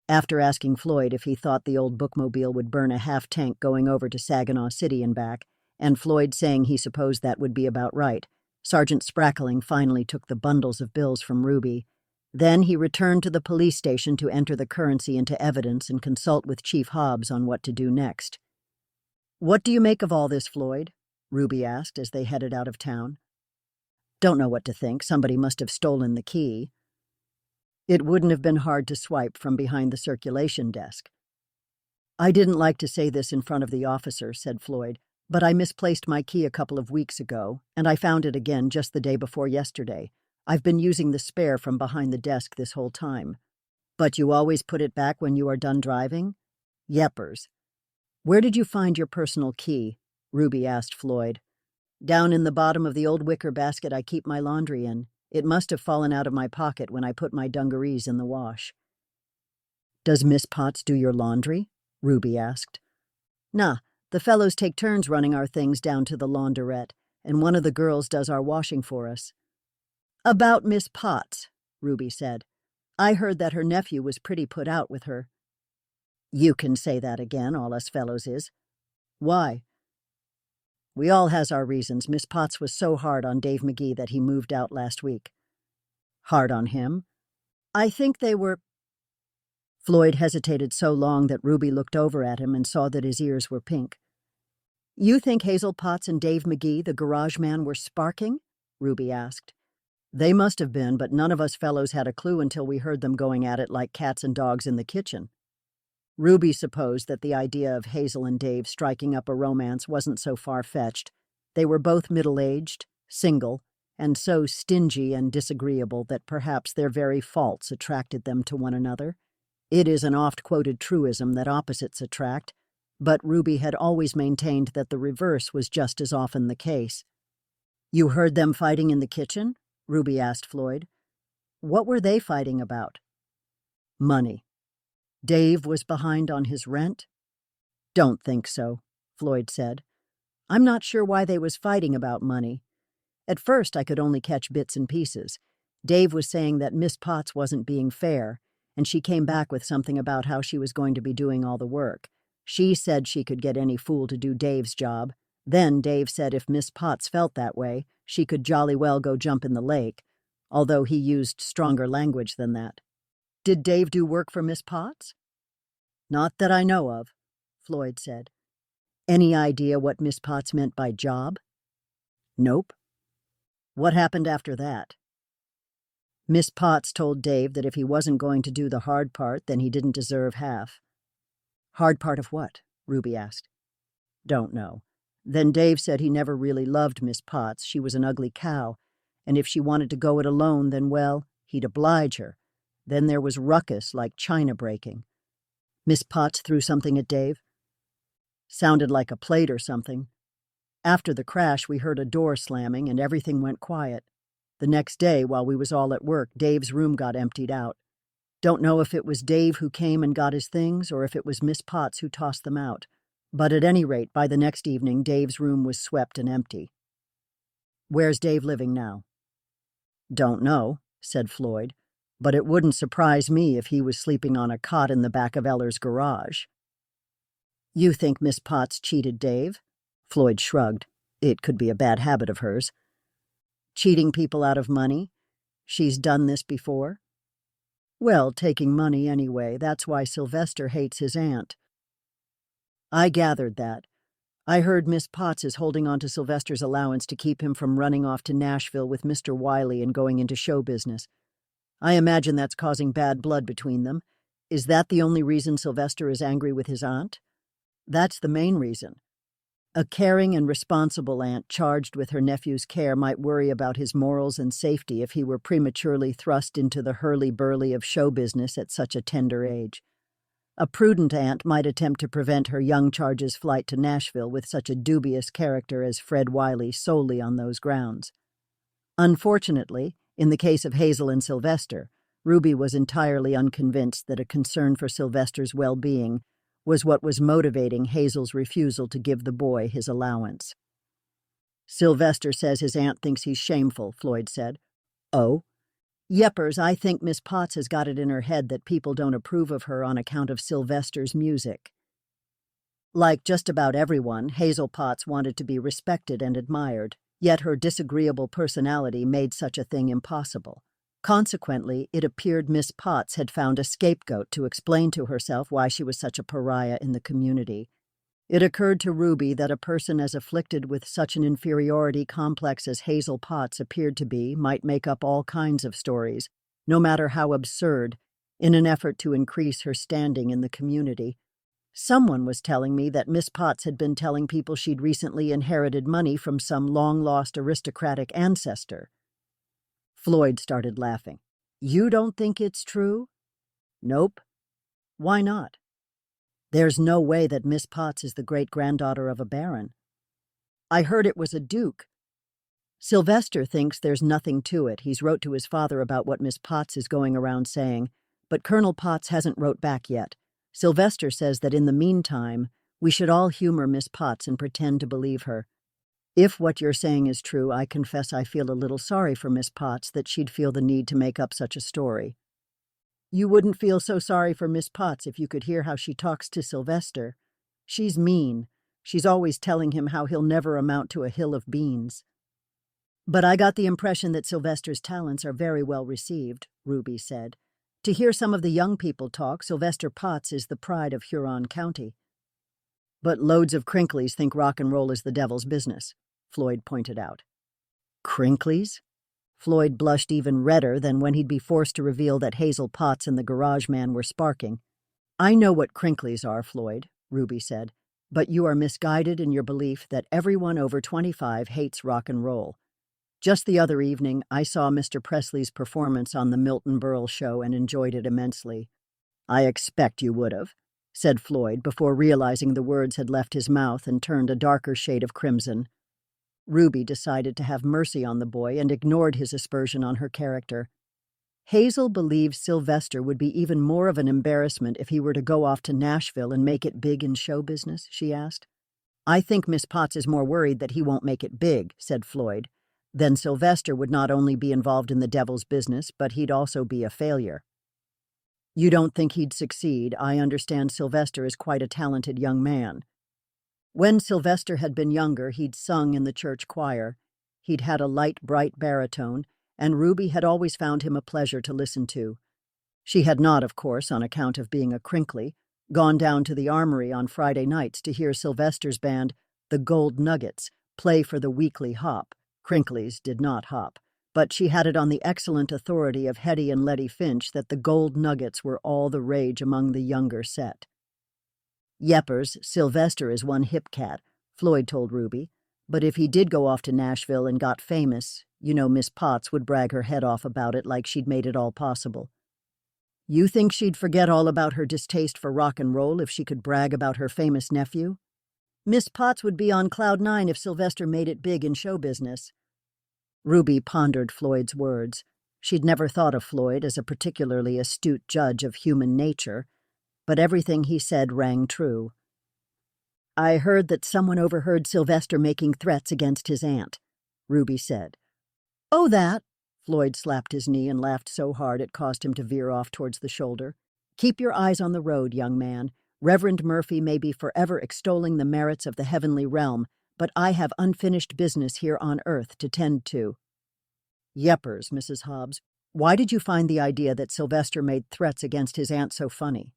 After asking Floyd if he thought the old bookmobile would burn a half tank going over to Saginaw City and back, and Floyd saying he supposed that would be about right, Sergeant Sprackling finally took the bundles of bills from Ruby. Then he returned to the police station to enter the currency into evidence and consult with Chief Hobbs on what to do next. "What do you make of all this, Floyd?" Ruby asked as they headed out of town. "Don't know what to think. Somebody must have stolen the key. It wouldn't have been hard to swipe from behind the circulation desk." "I didn't like to say this in front of the officer," said Floyd, "but I misplaced my key a couple of weeks ago, and I found it again just the day before yesterday. I've been using the spare from behind the desk this whole time." "But you always put it back when you are done driving?" "Yeppers." "Where did you find your personal key?" Ruby asked Floyd. "Down in the bottom of the old wicker basket I keep my laundry in. It must have fallen out of my pocket when I put my dungarees in the wash." "Does Miss Potts do your laundry?" Ruby asked. "Nah, the fellows take turns running our things down to the launderette, and one of the girls does our washing for us." "About Miss Potts," Ruby said. "I heard that her nephew was pretty put out with her." "You can say that again, all us fellows is." "Why?" "We all has our reasons. Miss Potts was so hard on Dave McGee that he moved out last week." "Hard on him?" "I think they were—" Floyd hesitated so long that Ruby looked over at him and saw that his ears were pink. "You think Hazel Potts and Dave McGee, the garage man, were sparking?" Ruby asked. "They must have been, but none of us fellows had a clue until we heard them going at it like cats and dogs in the kitchen." Ruby supposed that the idea of Hazel and Dave striking up a romance wasn't so far-fetched. They were both middle-aged, single, and so stingy and disagreeable that perhaps their very faults attracted them to one another. It is an oft-quoted truism that opposites attract, but Ruby had always maintained that the reverse was just as often the case. "You heard them fighting in the kitchen?" Ruby asked Floyd. "What were they fighting about?" "Money. Dave was behind on his rent?" "Don't think so," Floyd said. "I'm not sure why they was fighting about money. At first I could only catch bits and pieces. Dave was saying that Miss Potts wasn't being fair, and she came back with something about how she was going to be doing all the work. She said she could get any fool to do Dave's job. Then Dave said if Miss Potts felt that way, she could jolly well go jump in the lake, although he used stronger language than that." "Did Dave do work for Miss Potts?" "Not that I know of," Floyd said. "Any idea what Miss Potts meant by job?" "Nope." "What happened after that?" "Miss Potts told Dave that if he wasn't going to do the hard part, then he didn't deserve half." "Hard part of what?" Ruby asked. "Don't know. Then Dave said he never really loved Miss Potts. She was an ugly cow, and if she wanted to go it alone, then, well, he'd oblige her. Then there was ruckus like china breaking." "Miss Potts threw something at Dave?" "Sounded like a plate or something. After the crash, we heard a door slamming and everything went quiet. The next day, while we was all at work, Dave's room got emptied out. Don't know if it was Dave who came and got his things or if it was Miss Potts who tossed them out. But at any rate, by the next evening, Dave's room was swept and empty." "Where's Dave living now?" "Don't know," said Floyd, "but it wouldn't surprise me if he was sleeping on a cot in the back of Eller's garage." "You think Miss Potts cheated Dave?" Floyd shrugged. It could be a bad habit of hers. "Cheating people out of money? She's done this before?" "Well, taking money anyway. That's why Sylvester hates his aunt." "I gathered that. I heard Miss Potts is holding on to Sylvester's allowance to keep him from running off to Nashville with Mr. Wiley and going into show business. I imagine that's causing bad blood between them. Is that the only reason Sylvester is angry with his aunt?" "That's the main reason. A caring and responsible aunt charged with her nephew's care might worry about his morals and safety if he were prematurely thrust into the hurly-burly of show business at such a tender age. A prudent aunt might attempt to prevent her young charge's flight to Nashville with such a dubious character as Fred Wiley solely on those grounds. Unfortunately, in the case of Hazel and Sylvester, Ruby was entirely unconvinced that a concern for Sylvester's well-being was what was motivating Hazel's refusal to give the boy his allowance. "Sylvester says his aunt thinks he's shameful," Floyd said. "Oh?" Yeppers, I think Miss Potts has got it in her head that people don't approve of her on account of Sylvester's music. Like just about everyone, Hazel Potts wanted to be respected and admired, yet her disagreeable personality made such a thing impossible. Consequently, it appeared Miss Potts had found a scapegoat to explain to herself why she was such a pariah in the community. It occurred to Ruby that a person as afflicted with such an inferiority complex as Hazel Potts appeared to be might make up all kinds of stories, no matter how absurd, in an effort to increase her standing in the community. Someone was telling me that Miss Potts had been telling people she'd recently inherited money from some long-lost aristocratic ancestor. Floyd started laughing. You don't think it's true? Nope. Why not? There's no way that Miss Potts is the great-granddaughter of a baron. I heard it was a duke. Sylvester thinks there's nothing to it. He's wrote to his father about what Miss Potts is going around saying, but Colonel Potts hasn't wrote back yet. Sylvester says that in the meantime, we should all humor Miss Potts and pretend to believe her. If what you're saying is true, I confess I feel a little sorry for Miss Potts that she'd feel the need to make up such a story. You wouldn't feel so sorry for Miss Potts if you could hear how she talks to Sylvester. She's mean. She's always telling him how he'll never amount to a hill of beans. But I got the impression that Sylvester's talents are very well received, Ruby said. To hear some of the young people talk, Sylvester Potts is the pride of Huron County. But loads of Crinkleys think rock and roll is the devil's business, Floyd pointed out. Crinkleys? Floyd blushed even redder than when he'd be forced to reveal that Hazel Potts and the garage man were sparking. I know what Crinkleys are, Floyd, Ruby said, but you are misguided in your belief that everyone over 25 hates rock and roll. Just the other evening, I saw Mr. Presley's performance on the Milton Berle show and enjoyed it immensely. I expect you would have, said Floyd before realizing the words had left his mouth and turned a darker shade of crimson. Ruby decided to have mercy on the boy and ignored his aspersion on her character. Hazel believed Sylvester would be even more of an embarrassment if he were to go off to Nashville and make it big in show business, she asked. I think Miss Potts is more worried that he won't make it big, said Floyd. Then Sylvester would not only be involved in the devil's business, but he'd also be a failure. You don't think he'd succeed? I understand Sylvester is quite a talented young man. When Sylvester had been younger, he'd sung in the church choir. He'd had a light, bright baritone, and Ruby had always found him a pleasure to listen to. She had not, of course, on account of being a Crinkly, gone down to the Armory on Friday nights to hear Sylvester's band, the Gold Nuggets, play for the weekly hop. Crinkleys did not hop, but she had it on the excellent authority of Hetty and Letty Finch that the Gold Nuggets were all the rage among the younger set. Yeppers, Sylvester is one hip cat, Floyd told Ruby, but if he did go off to Nashville and got famous, you know Miss Potts would brag her head off about it like she'd made it all possible. You think she'd forget all about her distaste for rock and roll if she could brag about her famous nephew? Miss Potts would be on cloud nine if Sylvester made it big in show business. Ruby pondered Floyd's words. She'd never thought of Floyd as a particularly astute judge of human nature, but everything he said rang true. I heard that someone overheard Sylvester making threats against his aunt, Ruby said. Oh, that? Floyd slapped his knee and laughed so hard it caused him to veer off towards the shoulder. Keep your eyes on the road, young man. Reverend Murphy may be forever extolling the merits of the heavenly realm, but I have unfinished business here on earth to tend to. Yeppers, Mrs. Hobbs, why did you find the idea that Sylvester made threats against his aunt so funny?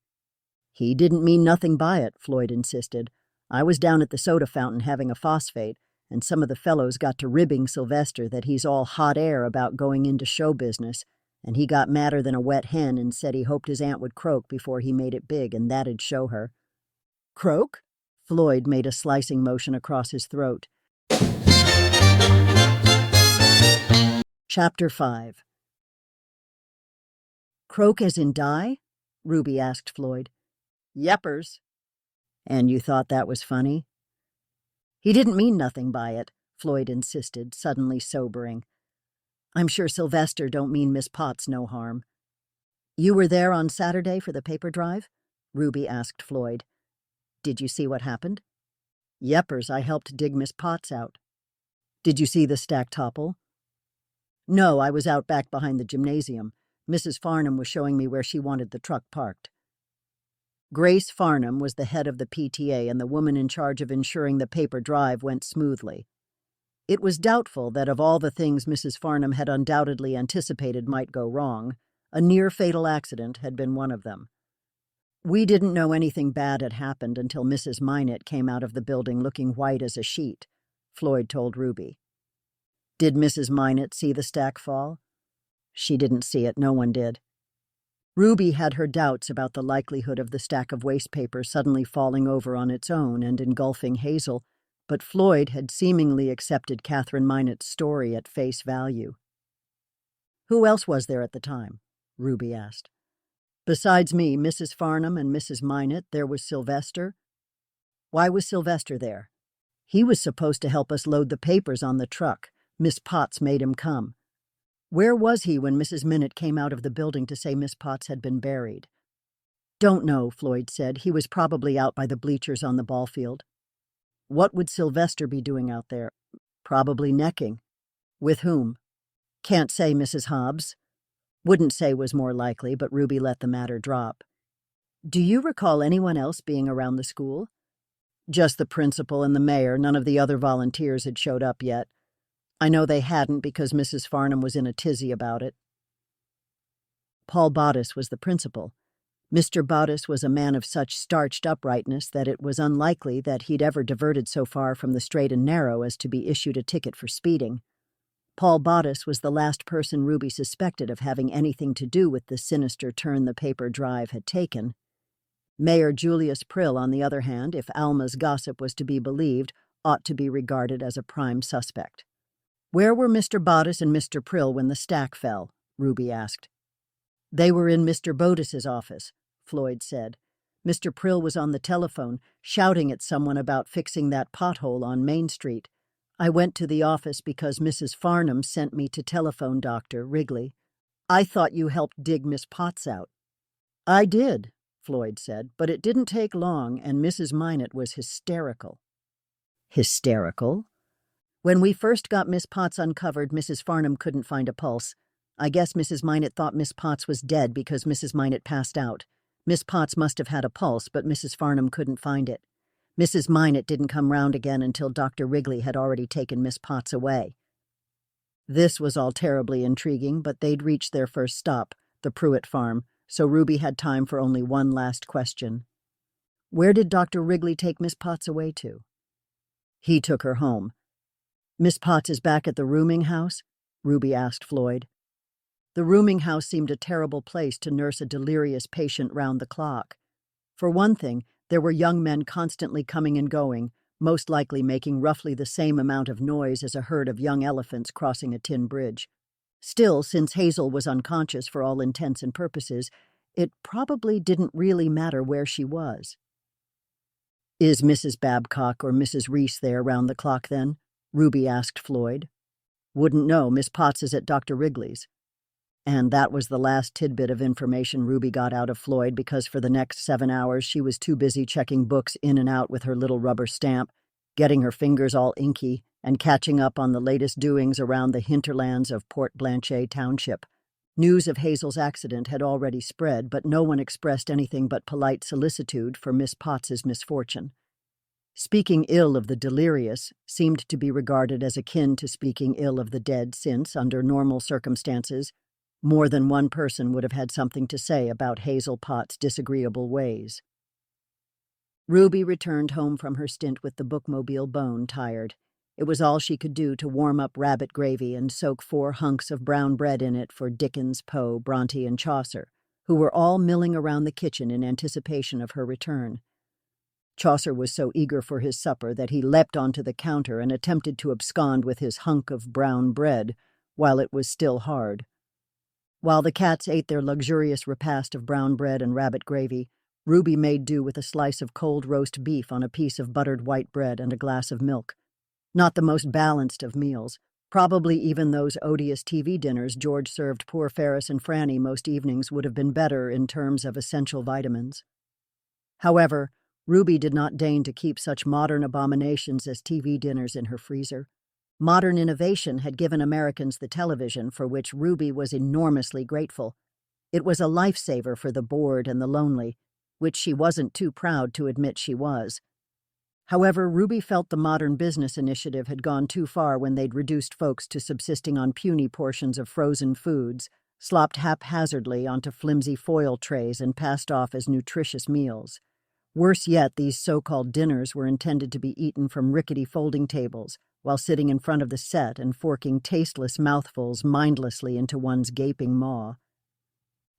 He didn't mean nothing by it, Floyd insisted. I was down at the soda fountain having a phosphate, and some of the fellows got to ribbing Sylvester that he's all hot air about going into show business, and he got madder than a wet hen and said he hoped his aunt would croak before he made it big, and that'd show her. Croak? Floyd made a slicing motion across his throat. Chapter 5. Croak as in die? Ruby asked Floyd. Yeppers. And you thought that was funny? He didn't mean nothing by it, Floyd insisted, suddenly sobering. I'm sure Sylvester don't mean Miss Potts no harm. You were there on Saturday for the paper drive? Ruby asked Floyd. Did you see what happened? Yeppers, I helped dig Miss Potts out. Did you see the stack topple? No, I was out back behind the gymnasium. Mrs. Farnham was showing me where she wanted the truck parked. Grace Farnham was the head of the PTA and the woman in charge of ensuring the paper drive went smoothly. It was doubtful that of all the things Mrs. Farnham had undoubtedly anticipated might go wrong, a near-fatal accident had been one of them. We didn't know anything bad had happened until Mrs. Minot came out of the building looking white as a sheet, Floyd told Ruby. Did Mrs. Minot see the stack fall? She didn't see it, no one did. Ruby had her doubts about the likelihood of the stack of waste paper suddenly falling over on its own and engulfing Hazel, but Floyd had seemingly accepted Catherine Minot's story at face value. Who else was there at the time? Ruby asked. Besides me, Mrs. Farnham and Mrs. Minot, there was Sylvester. Why was Sylvester there? He was supposed to help us load the papers on the truck. Miss Potts made him come. Where was he when Mrs. Minot came out of the building to say Miss Potts had been buried? Don't know, Floyd said. He was probably out by the bleachers on the ball field. What would Sylvester be doing out there? Probably necking. With whom? Can't say, Mrs. Hobbs. Wouldn't say was more likely, but Ruby let the matter drop. Do you recall anyone else being around the school? Just the principal and the mayor. None of the other volunteers had showed up yet. I know they hadn't because Mrs. Farnham was in a tizzy about it. Paul Bottis was the principal. Mr. Bottis was a man of such starched uprightness that it was unlikely that he'd ever diverted so far from the straight and narrow as to be issued a ticket for speeding. Paul Bottis was the last person Ruby suspected of having anything to do with the sinister turn the paper drive had taken. Mayor Julius Prill, on the other hand, if Alma's gossip was to be believed, ought to be regarded as a prime suspect. Where were Mr. Bottis and Mr. Prill when the stack fell? Ruby asked. They were in Mr. Bottis's office, Floyd said. Mr. Prill was on the telephone, shouting at someone about fixing that pothole on Main Street. I went to the office because Mrs. Farnham sent me to telephone Dr. Wrigley. I thought you helped dig Miss Potts out. I did, Floyd said, but it didn't take long, and Mrs. Minot was hysterical. Hysterical? When we first got Miss Potts uncovered, Mrs. Farnham couldn't find a pulse. I guess Mrs. Minot thought Miss Potts was dead because Mrs. Minot passed out. Miss Potts must have had a pulse, but Mrs. Farnham couldn't find it. Mrs. Minot didn't come round again until Dr. Wrigley had already taken Miss Potts away. This was all terribly intriguing, but they'd reached their first stop, the Pruitt farm, so Ruby had time for only one last question. Where did Dr. Wrigley take Miss Potts away to? He took her home. Miss Potts is back at the rooming house? Ruby asked Floyd. The rooming house seemed a terrible place to nurse a delirious patient round the clock. For one thing, there were young men constantly coming and going, most likely making roughly the same amount of noise as a herd of young elephants crossing a tin bridge. Still, since Hazel was unconscious for all intents and purposes, it probably didn't really matter where she was. Is Mrs. Babcock or Mrs. Reese there round the clock, then? Ruby asked Floyd. Wouldn't know. Miss Potts is at Dr. Wrigley's. And that was the last tidbit of information Ruby got out of Floyd because for the next 7 hours she was too busy checking books in and out with her little rubber stamp, getting her fingers all inky, and catching up on the latest doings around the hinterlands of Port Blanchet Township. News of Hazel's accident had already spread, but no one expressed anything but polite solicitude for Miss Potts's misfortune. Speaking ill of the delirious seemed to be regarded as akin to speaking ill of the dead since, under normal circumstances, more than one person would have had something to say about Hazel Potts' disagreeable ways. Ruby returned home from her stint with the bookmobile bone tired. It was all she could do to warm up rabbit gravy and soak 4 hunks of brown bread in it for Dickens, Poe, Bronte, and Chaucer, who were all milling around the kitchen in anticipation of her return. Chaucer was so eager for his supper that he leapt onto the counter and attempted to abscond with his hunk of brown bread while it was still hard. While the cats ate their luxurious repast of brown bread and rabbit gravy, Ruby made do with a slice of cold roast beef on a piece of buttered white bread and a glass of milk. Not the most balanced of meals. Probably even those odious TV dinners George served poor Ferris and Franny most evenings would have been better in terms of essential vitamins. However, Ruby did not deign to keep such modern abominations as TV dinners in her freezer. Modern innovation had given Americans the television for which Ruby was enormously grateful. It was a lifesaver for the bored and the lonely, which she wasn't too proud to admit she was. However, Ruby felt the modern business initiative had gone too far when they'd reduced folks to subsisting on puny portions of frozen foods, slopped haphazardly onto flimsy foil trays and passed off as nutritious meals. Worse yet, these so-called dinners were intended to be eaten from rickety folding tables, while sitting in front of the set and forking tasteless mouthfuls mindlessly into one's gaping maw.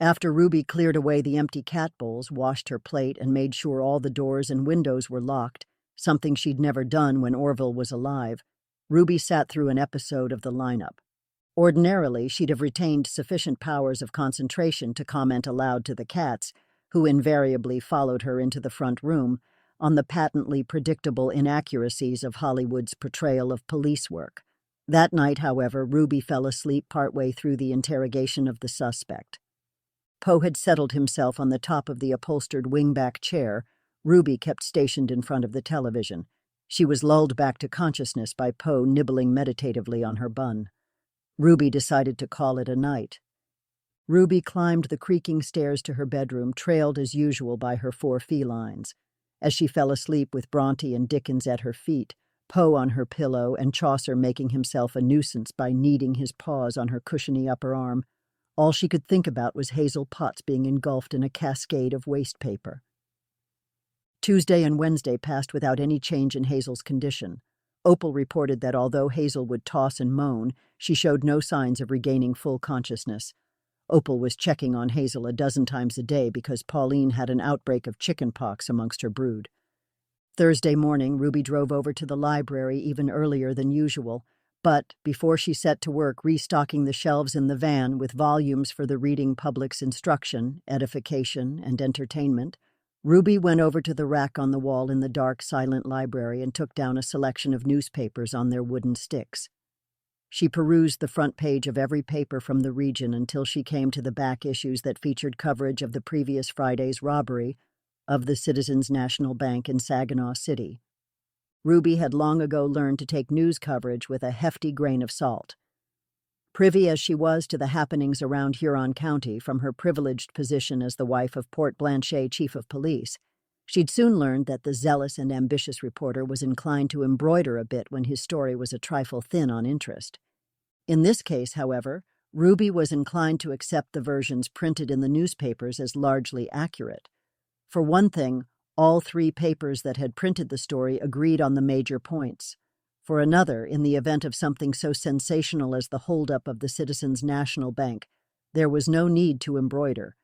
After Ruby cleared away the empty cat bowls, washed her plate, and made sure all the doors and windows were locked, something she'd never done when Orville was alive, Ruby sat through an episode of the lineup. Ordinarily, she'd have retained sufficient powers of concentration to comment aloud to the cats, who invariably followed her into the front room, on the patently predictable inaccuracies of Hollywood's portrayal of police work. That night, however, Ruby fell asleep partway through the interrogation of the suspect. Poe had settled himself on the top of the upholstered wingback chair. Ruby kept stationed in front of the television. She was lulled back to consciousness by Poe nibbling meditatively on her bun. Ruby decided to call it a night. Ruby climbed the creaking stairs to her bedroom, trailed as usual by her 4 felines. As she fell asleep with Bronte and Dickens at her feet, Poe on her pillow, and Chaucer making himself a nuisance by kneading his paws on her cushiony upper arm, all she could think about was Hazel Potts being engulfed in a cascade of waste paper. Tuesday and Wednesday passed without any change in Hazel's condition. Opal reported that although Hazel would toss and moan, she showed no signs of regaining full consciousness. Opal was checking on Hazel a dozen times a day because Pauline had an outbreak of chicken pox amongst her brood. Thursday morning, Ruby drove over to the library even earlier than usual, but before she set to work restocking the shelves in the van with volumes for the reading public's instruction, edification, and entertainment, Ruby went over to the rack on the wall in the dark, silent library and took down a selection of newspapers on their wooden sticks. She perused the front page of every paper from the region until she came to the back issues that featured coverage of the previous Friday's robbery of the Citizens National Bank in Saginaw City. Ruby had long ago learned to take news coverage with a hefty grain of salt. Privy as she was to the happenings around Huron County from her privileged position as the wife of Port Blanchet chief of police, she'd soon learned that the zealous and ambitious reporter was inclined to embroider a bit when his story was a trifle thin on interest. In this case, however, Ruby was inclined to accept the versions printed in the newspapers as largely accurate. For one thing, all 3 papers that had printed the story agreed on the major points. For another, in the event of something so sensational as the holdup of the Citizens National Bank, there was no need to embroider.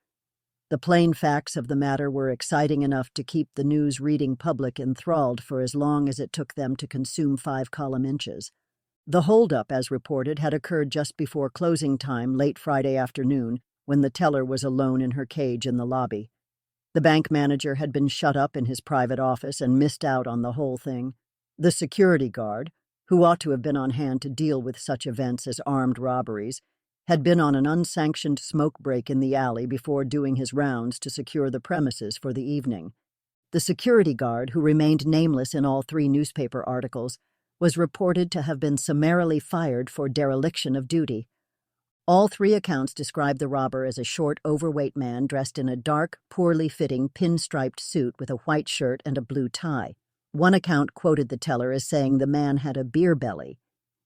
The plain facts of the matter were exciting enough to keep the news-reading public enthralled for as long as it took them to consume 5-column inches. The holdup, as reported, had occurred just before closing time late Friday afternoon, when the teller was alone in her cage in the lobby. The bank manager had been shut up in his private office and missed out on the whole thing. The security guard, who ought to have been on hand to deal with such events as armed robberies, had been on an unsanctioned smoke break in the alley before doing his rounds to secure the premises for the evening. The security guard, who remained nameless in all 3 newspaper articles, was reported to have been summarily fired for dereliction of duty. All 3 accounts described the robber as a short, overweight man dressed in a dark, poorly fitting, pinstriped suit with a white shirt and a blue tie. One account quoted the teller as saying the man had a beer belly.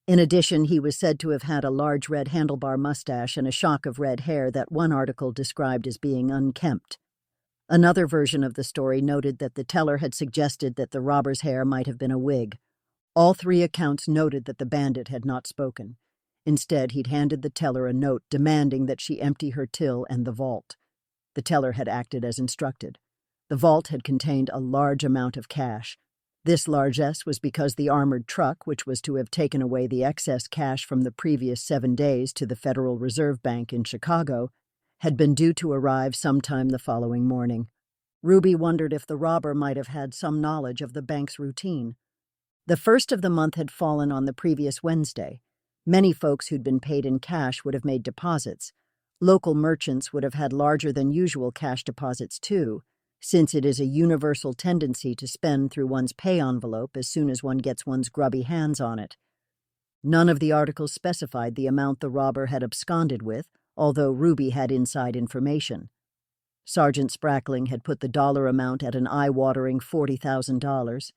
In addition, he was said to have had a large red handlebar mustache and a shock of red hair that one article described as being unkempt. Another version of the story noted that the teller had suggested that the robber's hair might have been a wig. All 3 accounts noted that the bandit had not spoken. Instead, he'd handed the teller a note demanding that she empty her till and the vault. The teller had acted as instructed. The vault had contained a large amount of cash. This largesse was because the armored truck, which was to have taken away the excess cash from the previous 7 days to the Federal Reserve Bank in Chicago, had been due to arrive sometime the following morning. Ruby wondered if the robber might have had some knowledge of the bank's routine. The first of the month had fallen on the previous Wednesday. Many folks who'd been paid in cash would have made deposits. Local merchants would have had larger than usual cash deposits too, since it is a universal tendency to spend through one's pay envelope as soon as one gets one's grubby hands on it. None of the articles specified the amount the robber had absconded with, although Ruby had inside information. Sergeant Sprackling had put the dollar amount at an eye-watering $40,000.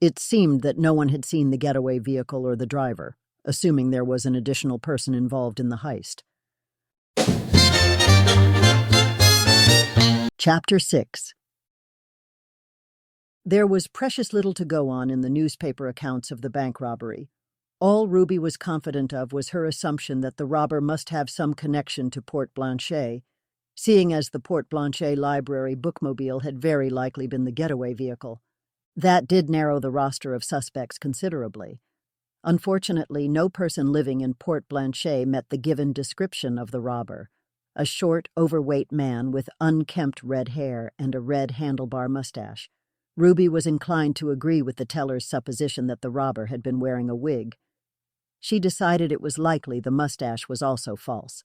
It seemed that no one had seen the getaway vehicle or the driver, assuming there was an additional person involved in the heist. Chapter 6. There was precious little to go on in the newspaper accounts of the bank robbery. All Ruby was confident of was her assumption that the robber must have some connection to Port Blanchet, seeing as the Port Blanchet Library bookmobile had very likely been the getaway vehicle. That did narrow the roster of suspects considerably. Unfortunately, no person living in Port Blanchet met the given description of the robber, a short, overweight man with unkempt red hair and a red handlebar mustache. Ruby was inclined to agree with the teller's supposition that the robber had been wearing a wig. She decided it was likely the mustache was also false.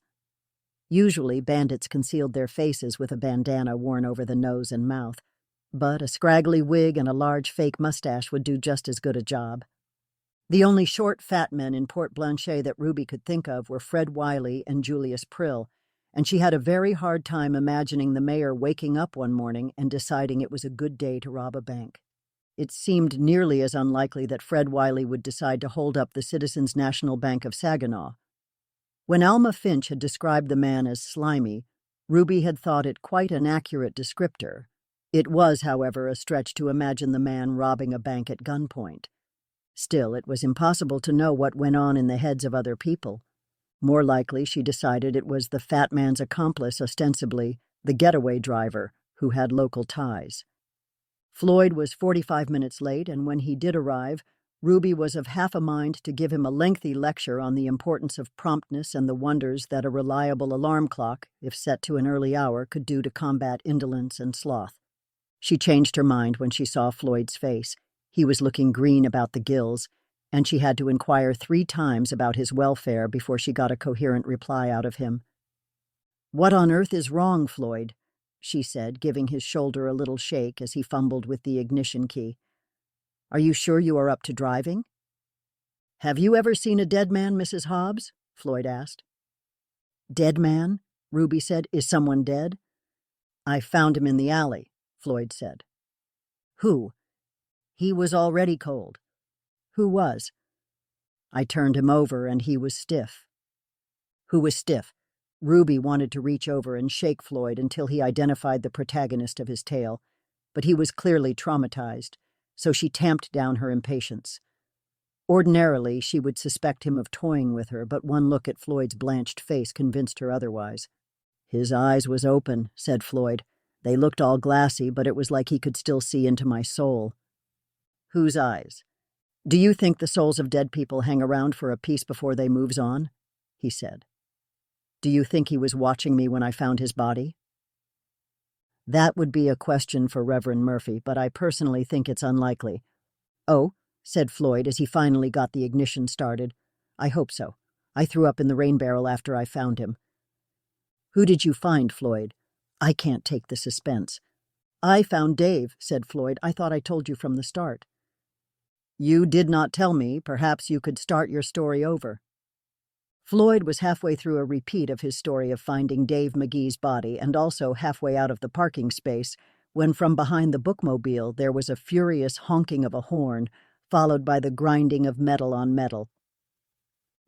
Usually, bandits concealed their faces with a bandana worn over the nose and mouth, but a scraggly wig and a large fake mustache would do just as good a job. The only short, fat men in Port Blanchet that Ruby could think of were Fred Wiley and Julius Prill, and she had a very hard time imagining the mayor waking up one morning and deciding it was a good day to rob a bank. It seemed nearly as unlikely that Fred Wiley would decide to hold up the Citizens National Bank of Saginaw. When Alma Finch had described the man as slimy, Ruby had thought it quite an accurate descriptor. It was, however, a stretch to imagine the man robbing a bank at gunpoint. Still, it was impossible to know what went on in the heads of other people. More likely, she decided it was the fat man's accomplice, ostensibly the getaway driver, who had local ties. Floyd was 45 minutes late, and when he did arrive, Ruby was of half a mind to give him a lengthy lecture on the importance of promptness and the wonders that a reliable alarm clock, if set to an early hour, could do to combat indolence and sloth. She changed her mind when she saw Floyd's face. He was looking green about the gills, and she had to inquire 3 times about his welfare before she got a coherent reply out of him. "What on earth is wrong, Floyd?" she said, giving his shoulder a little shake as he fumbled with the ignition key. "Are you sure you are up to driving?" "Have you ever seen a dead man, Mrs. Hobbs?" Floyd asked. "Dead man?" Ruby said. "Is someone dead?" "I found him in the alley," Floyd said. "Who?" "He was already cold." "Who was?" "I turned him over and he was stiff." "Who was stiff?" Ruby wanted to reach over and shake Floyd until he identified the protagonist of his tale, but he was clearly traumatized, so she tamped down her impatience. Ordinarily, she would suspect him of toying with her, but one look at Floyd's blanched face convinced her otherwise. "His eyes was open," said Floyd. "They looked all glassy, but it was like he could still see into my soul." "Whose eyes?" "Do you think the souls of dead people hang around for a piece before they moves on?" he said. "Do you think he was watching me when I found his body?" "That would be a question for Reverend Murphy, but I personally think it's unlikely." "Oh," said Floyd as he finally got the ignition started. "I hope so. I threw up in the rain barrel after I found him." "Who did you find, Floyd? I can't take the suspense." "I found Dave," said Floyd. "I thought I told you from the start." "You did not tell me. Perhaps you could start your story over." Floyd was halfway through a repeat of his story of finding Dave McGee's body and also halfway out of the parking space when from behind the bookmobile there was a furious honking of a horn, followed by the grinding of metal on metal.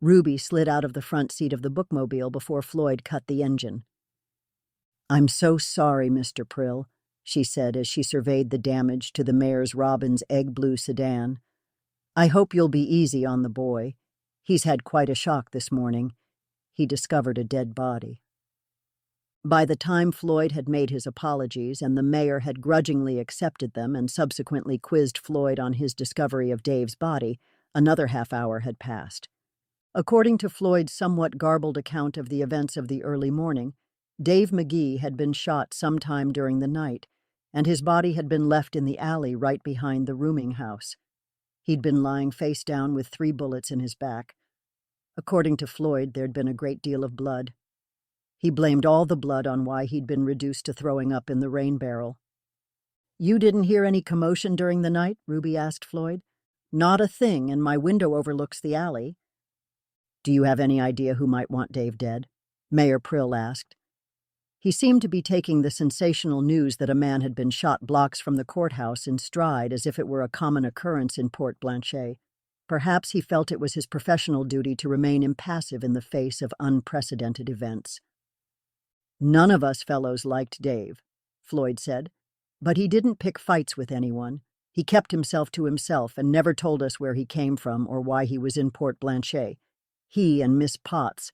Ruby slid out of the front seat of the bookmobile before Floyd cut the engine. "I'm so sorry, Mr. Prill," she said as she surveyed the damage to the mayor's Robin's egg-blue sedan. "I hope you'll be easy on the boy. He's had quite a shock this morning. He discovered a dead body." By the time Floyd had made his apologies and the mayor had grudgingly accepted them and subsequently quizzed Floyd on his discovery of Dave's body, another half-hour had passed. According to Floyd's somewhat garbled account of the events of the early morning, Dave McGee had been shot sometime during the night, and his body had been left in the alley right behind the rooming house. He'd been lying face down with 3 bullets in his back. According to Floyd, there'd been a great deal of blood. He blamed all the blood on why he'd been reduced to throwing up in the rain barrel. "You didn't hear any commotion during the night?" Ruby asked Floyd. "Not a thing, and my window overlooks the alley." Do you have any idea who might want Dave dead? Mayor Prill asked. He seemed to be taking the sensational news that a man had been shot blocks from the courthouse in stride as if it were a common occurrence in Port Blanchet. Perhaps he felt it was his professional duty to remain impassive in the face of unprecedented events. None of us fellows liked Dave, Floyd said, but he didn't pick fights with anyone. He kept himself to himself and never told us where he came from or why he was in Port Blanchet. He and Miss Potts.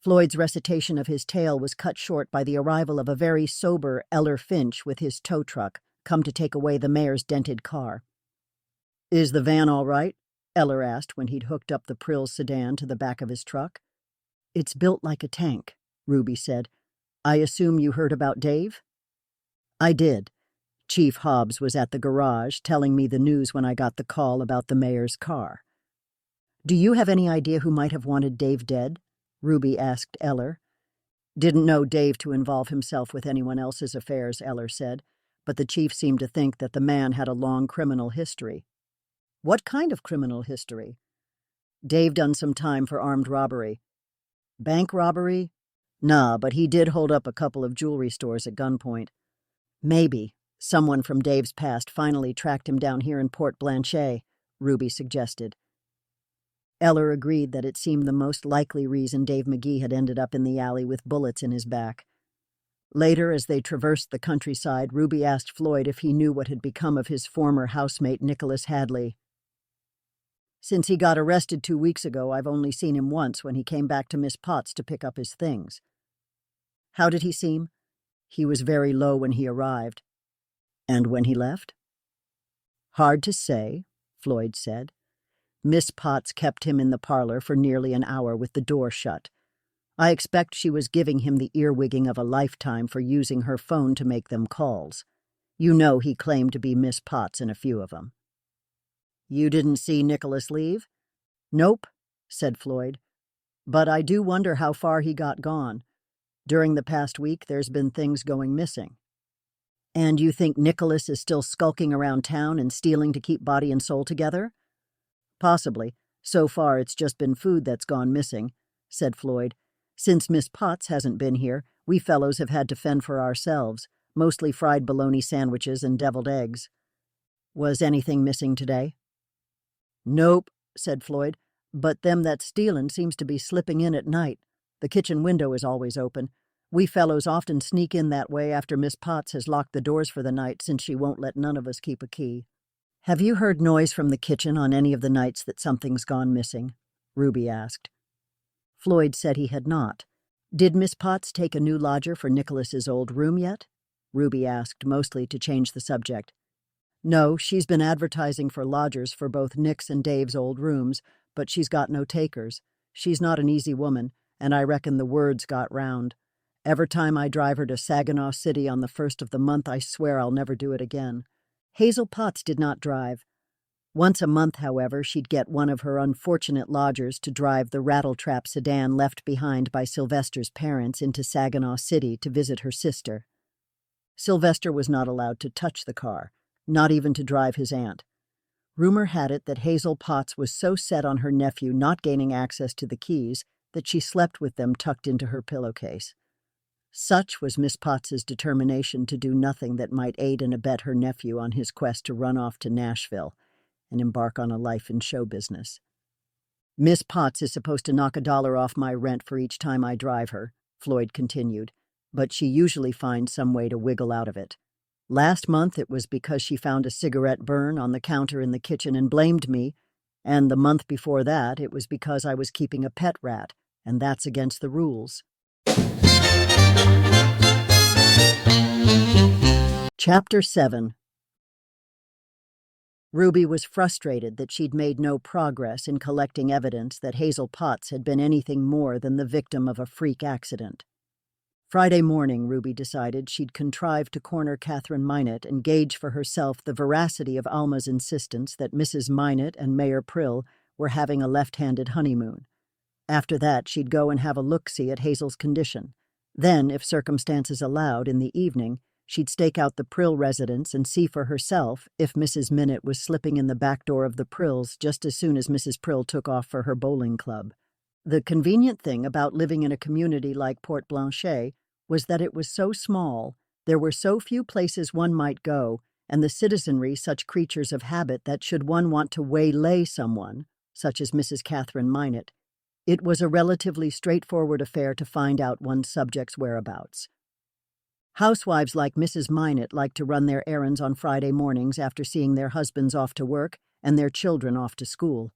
Floyd's recitation of his tale was cut short by the arrival of a very sober Eller Finch with his tow truck, come to take away the mayor's dented car. "Is the van all right?" Eller asked when he'd hooked up the Prill's sedan to the back of his truck. "It's built like a tank," Ruby said. "I assume you heard about Dave?" "I did. Chief Hobbs was at the garage telling me the news when I got the call about the mayor's car." "Do you have any idea who might have wanted Dave dead?" Ruby asked Eller. "Didn't know Dave to involve himself with anyone else's affairs," Eller said, but the chief seemed to think that the man had a long criminal history. "What kind of criminal history?" "Dave done some time for armed robbery." "Bank robbery?" "Nah, but he did hold up a couple of jewelry stores at gunpoint." "Maybe someone from Dave's past finally tracked him down here in Port Blanchet," Ruby suggested. Eller agreed that it seemed the most likely reason Dave McGee had ended up in the alley with bullets in his back. Later, as they traversed the countryside, Ruby asked Floyd if he knew what had become of his former housemate Nicholas Hadley. "Since he got arrested 2 weeks ago, I've only seen him once when he came back to Miss Potts to pick up his things." "How did he seem?" "He was very low when he arrived." "And when he left?" "Hard to say," Floyd said. "Miss Potts kept him in the parlor for nearly an hour with the door shut. I expect she was giving him the earwigging of a lifetime for using her phone to make them calls. You know he claimed to be Miss Potts in a few of them." "You didn't see Nicholas leave?" "Nope," said Floyd. "But I do wonder how far he got gone. During the past week, there's been things going missing." "And you think Nicholas is still skulking around town and stealing to keep body and soul together?" "Possibly. So far, it's just been food that's gone missing," said Floyd. "Since Miss Potts hasn't been here, we fellows have had to fend for ourselves, mostly fried bologna sandwiches and deviled eggs." "Was anything missing today?" "Nope," said Floyd, "but them that's stealin' seems to be slipping in at night. The kitchen window is always open. We fellows often sneak in that way after Miss Potts has locked the doors for the night, since she won't let none of us keep a key." "Have you heard noise from the kitchen on any of the nights that something's gone missing?" Ruby asked. Floyd said he had not. "Did Miss Potts take a new lodger for Nicholas's old room yet?" Ruby asked, mostly to change the subject. "No, she's been advertising for lodgers for both Nick's and Dave's old rooms, but she's got no takers. She's not an easy woman, and I reckon the word's got round. Every time I drive her to Saginaw City on the 1st of the month, I swear I'll never do it again." Hazel Potts did not drive. Once a month, however, she'd get one of her unfortunate lodgers to drive the rattletrap sedan left behind by Sylvester's parents into Saginaw City to visit her sister. Sylvester was not allowed to touch the car, not even to drive his aunt. Rumor had it that Hazel Potts was so set on her nephew not gaining access to the keys that she slept with them tucked into her pillowcase. Such was Miss Potts's determination to do nothing that might aid and abet her nephew on his quest to run off to Nashville and embark on a life in show business. "Miss Potts is supposed to knock $1 off my rent for each time I drive her," Floyd continued, "but she usually finds some way to wiggle out of it. Last month it was because she found a cigarette burn on the counter in the kitchen and blamed me, and the month before that it was because I was keeping a pet rat, and that's against the rules." Chapter 7. Ruby was frustrated that she'd made no progress in collecting evidence that Hazel Potts had been anything more than the victim of a freak accident. Friday morning, Ruby decided she'd contrive to corner Catherine Minot and gauge for herself the veracity of Alma's insistence that Mrs. Minot and Mayor Prill were having a left-handed honeymoon. After that, she'd go and have a look-see at Hazel's condition. Then, if circumstances allowed, in the evening, she'd stake out the Prill residence and see for herself if Mrs. Minot was slipping in the back door of the Prills just as soon as Mrs. Prill took off for her bowling club. The convenient thing about living in a community like Port Blanchet was that it was so small, there were so few places one might go, and the citizenry such creatures of habit that should one want to waylay someone, such as Mrs. Catherine Minot, it was a relatively straightforward affair to find out one's subject's whereabouts. Housewives like Mrs. Minot liked to run their errands on Friday mornings after seeing their husbands off to work and their children off to school.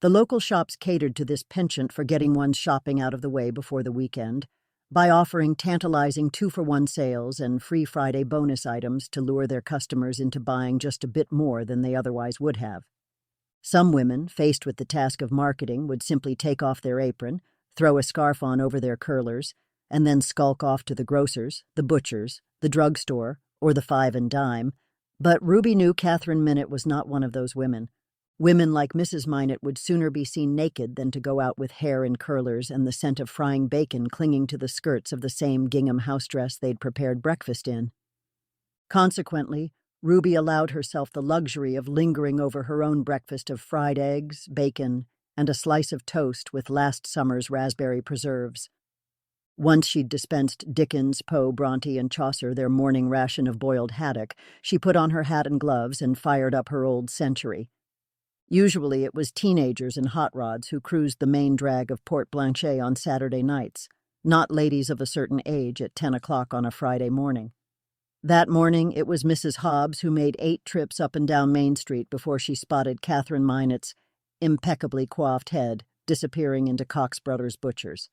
The local shops catered to this penchant for getting one's shopping out of the way before the weekend by offering tantalizing 2-for-1 sales and free Friday bonus items to lure their customers into buying just a bit more than they otherwise would have. Some women, faced with the task of marketing, would simply take off their apron, throw a scarf on over their curlers, and then skulk off to the grocer's, the butcher's, the drugstore, or the five and dime. But Ruby knew Catherine Minot was not one of those women. Women like Mrs. Minot would sooner be seen naked than to go out with hair in curlers and the scent of frying bacon clinging to the skirts of the same gingham house dress they'd prepared breakfast in. Consequently, Ruby allowed herself the luxury of lingering over her own breakfast of fried eggs, bacon, and a slice of toast with last summer's raspberry preserves. Once she'd dispensed Dickens, Poe, Bronte, and Chaucer their morning ration of boiled haddock, she put on her hat and gloves and fired up her old Century. Usually it was teenagers in hot rods who cruised the main drag of Port Blanchet on Saturday nights, not ladies of a certain age at 10 o'clock on a Friday morning. That morning it was Mrs. Hobbs who made 8 trips up and down Main Street before she spotted Catherine Minot's impeccably coiffed head disappearing into Cox Brothers Butchers.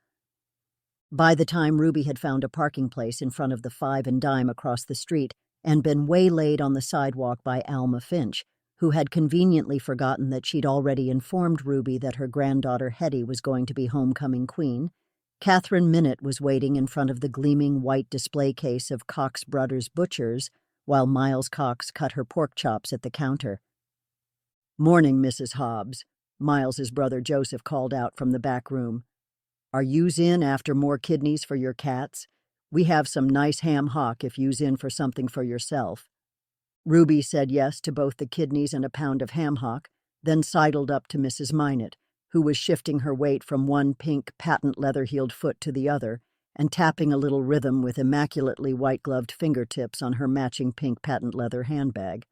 By the time Ruby had found a parking place in front of the five and dime across the street and been waylaid on the sidewalk by Alma Finch, who had conveniently forgotten that she'd already informed Ruby that her granddaughter Hetty was going to be homecoming queen, Catherine Minot was waiting in front of the gleaming white display case of Cox Brothers Butchers while Miles Cox cut her pork chops at the counter. "Morning, Mrs. Hobbs," Miles's brother Joseph called out from the back room. "Are you's in after more kidneys for your cats? We have some nice ham hock if you's in for something for yourself." Ruby said yes to both the kidneys and a pound of ham hock, then sidled up to Mrs. Minot, who was shifting her weight from one pink patent leather-heeled foot to the other and tapping a little rhythm with immaculately white-gloved fingertips on her matching pink patent leather handbag.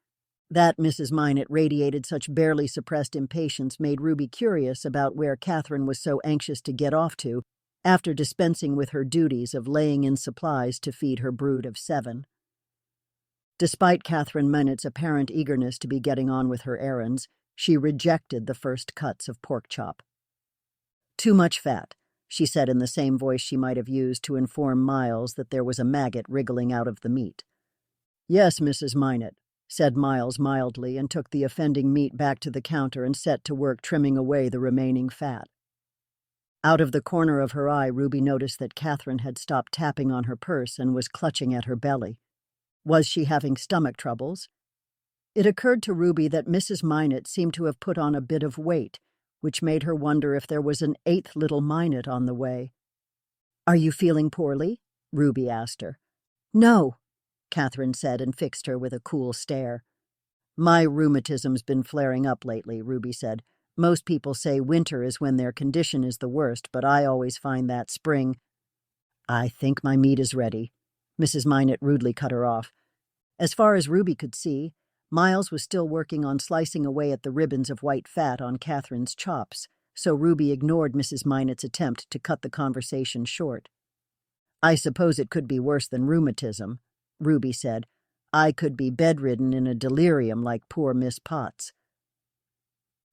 That Mrs. Minot radiated such barely suppressed impatience made Ruby curious about where Catherine was so anxious to get off to after dispensing with her duties of laying in supplies to feed her brood of 7. Despite Catherine Minot's apparent eagerness to be getting on with her errands, she rejected the first cuts of pork chop. "Too much fat," she said in the same voice she might have used to inform Miles that there was a maggot wriggling out of the meat. "Yes, Mrs. Minot," said Miles mildly, and took the offending meat back to the counter and set to work trimming away the remaining fat. Out of the corner of her eye, Ruby noticed that Catherine had stopped tapping on her purse and was clutching at her belly. Was she having stomach troubles? It occurred to Ruby that Mrs. Minot seemed to have put on a bit of weight, which made her wonder if there was an 8th little Minot on the way. "Are you feeling poorly?" Ruby asked her. "No," Catherine said and fixed her with a cool stare. "My rheumatism's been flaring up lately," Ruby said. "Most people say winter is when their condition is the worst, but I always find that spring—" "I think my meat is ready," Mrs. Minot rudely cut her off. As far as Ruby could see, Miles was still working on slicing away at the ribbons of white fat on Catherine's chops, so Ruby ignored Mrs. Minot's attempt to cut the conversation short. "I suppose it could be worse than rheumatism," Ruby said. "I could be bedridden in a delirium like poor Miss Potts."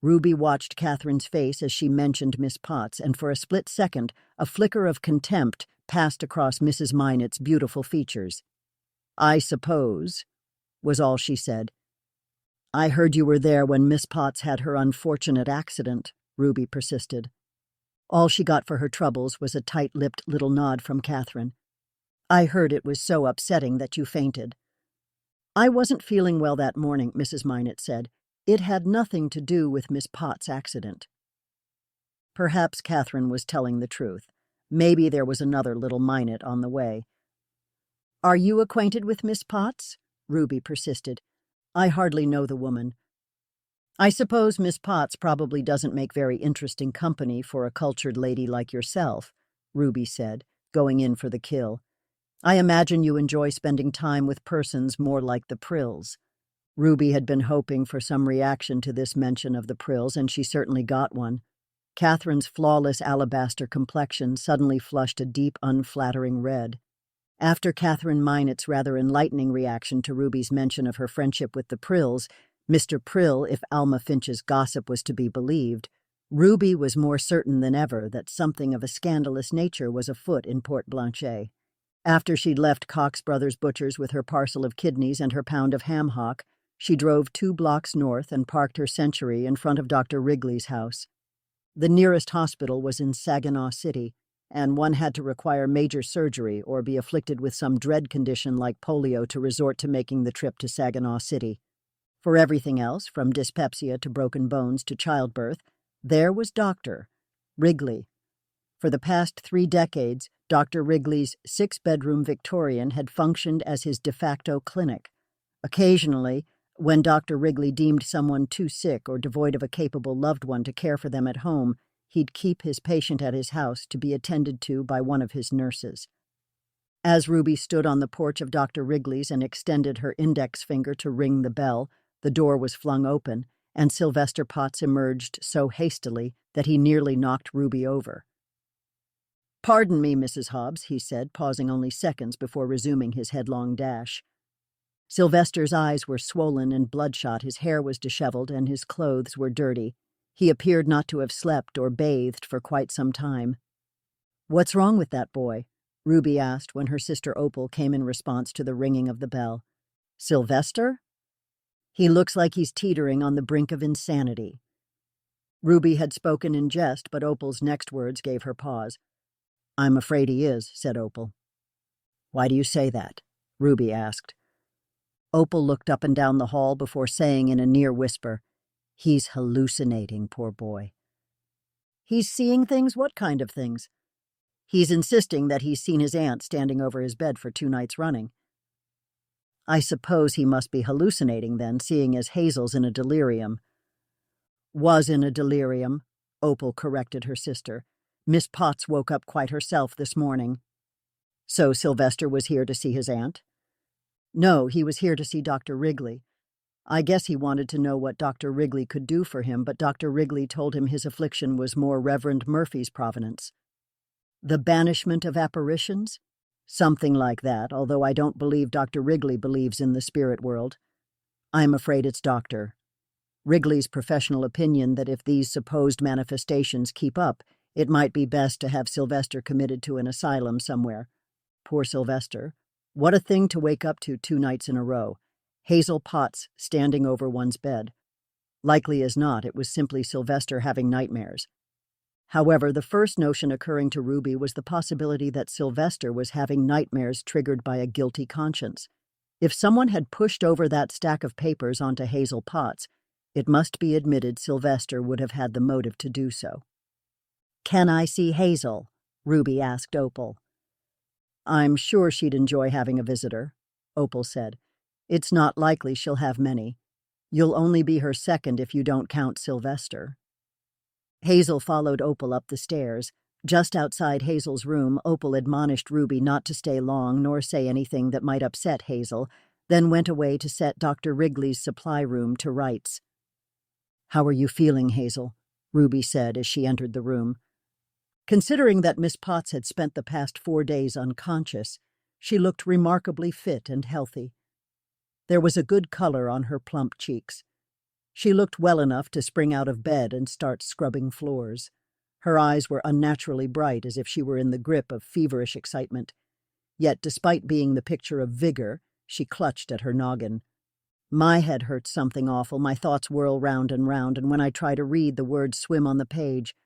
Ruby watched Catherine's face as she mentioned Miss Potts, and for a split second, a flicker of contempt passed across Mrs. Minot's beautiful features. "I suppose," was all she said. "I heard you were there when Miss Potts had her unfortunate accident," Ruby persisted. All she got for her troubles was a tight-lipped little nod from Catherine. "I heard it was so upsetting that you fainted." "I wasn't feeling well that morning," Mrs. Minot said. "It had nothing to do with Miss Potts' accident." Perhaps Catherine was telling the truth. Maybe there was another little Minot on the way. "Are you acquainted with Miss Potts?" Ruby persisted. "I hardly know the woman." I suppose Miss Potts probably doesn't make very interesting company for a cultured lady like yourself, Ruby said, going in for the kill. I imagine you enjoy spending time with persons more like the Prills. Ruby had been hoping for some reaction to this mention of the Prills, and she certainly got one. Catherine's flawless alabaster complexion suddenly flushed a deep, unflattering red. After Catherine Minot's rather enlightening reaction to Ruby's mention of her friendship with the Prills, Mr. Prill, if Alma Finch's gossip was to be believed, Ruby was more certain than ever that something of a scandalous nature was afoot in Port Blanchet. After she'd left Cox Brothers Butchers with her parcel of kidneys and her pound of ham hock, she drove 2 blocks north and parked her Century in front of Dr. Wrigley's house. The nearest hospital was in Saginaw City, and one had to require major surgery or be afflicted with some dread condition like polio to resort to making the trip to Saginaw City. For everything else, from dyspepsia to broken bones to childbirth, there was Dr. Wrigley. For the past 3 decades, Dr. Wrigley's 6-bedroom Victorian had functioned as his de facto clinic. Occasionally, when Dr. Wrigley deemed someone too sick or devoid of a capable loved one to care for them at home, he'd keep his patient at his house to be attended to by one of his nurses. As Ruby stood on the porch of Dr. Wrigley's and extended her index finger to ring the bell, the door was flung open, and Sylvester Potts emerged so hastily that he nearly knocked Ruby over. "Pardon me, Mrs. Hobbs," he said, pausing only seconds before resuming his headlong dash. Sylvester's eyes were swollen and bloodshot, his hair was disheveled, and his clothes were dirty. He appeared not to have slept or bathed for quite some time. "What's wrong with that boy?" Ruby asked when her sister Opal came in response to the ringing of the bell. "Sylvester? He looks like he's teetering on the brink of insanity." Ruby had spoken in jest, but Opal's next words gave her pause. "I'm afraid he is," said Opal. "Why do you say that?" Ruby asked. Opal looked up and down the hall before saying in a near whisper, "He's hallucinating, poor boy." "He's seeing things? What kind of things?" "He's insisting that he's seen his aunt standing over his bed for 2 nights running." "I suppose he must be hallucinating then, seeing as Hazel's in a delirium." "Was in a delirium," Opal corrected her sister. "Miss Potts woke up quite herself this morning." "So Sylvester was here to see his aunt?" "No, he was here to see Dr. Wrigley. I guess he wanted to know what Dr. Wrigley could do for him, but Dr. Wrigley told him his affliction was more Reverend Murphy's provenance." "The banishment of apparitions?" "Something like that, although I don't believe Dr. Wrigley believes in the spirit world. I'm afraid it's Dr. Wrigley's professional opinion that if these supposed manifestations keep up, it might be best to have Sylvester committed to an asylum somewhere. Poor Sylvester. What a thing to wake up to 2 nights in a row. Hazel Potts standing over one's bed. Likely as not, it was simply Sylvester having nightmares. However, the first notion occurring to Ruby was the possibility that Sylvester was having nightmares triggered by a guilty conscience. If someone had pushed over that stack of papers onto Hazel Potts, it must be admitted Sylvester would have had the motive to do so. "Can I see Hazel?" Ruby asked Opal. "I'm sure she'd enjoy having a visitor," Opal said. "It's not likely she'll have many. You'll only be her second if you don't count Sylvester." Hazel followed Opal up the stairs. Just outside Hazel's room, Opal admonished Ruby not to stay long nor say anything that might upset Hazel, then went away to set Dr. Wrigley's supply room to rights. "How are you feeling, Hazel?" Ruby said as she entered the room. Considering that Miss Potts had spent the past 4 days unconscious, she looked remarkably fit and healthy. There was a good color on her plump cheeks. She looked well enough to spring out of bed and start scrubbing floors. Her eyes were unnaturally bright, as if she were in the grip of feverish excitement. Yet, despite being the picture of vigor, she clutched at her noggin. "My head hurts something awful, my thoughts whirl round, and when I try to read, the words swim on the page.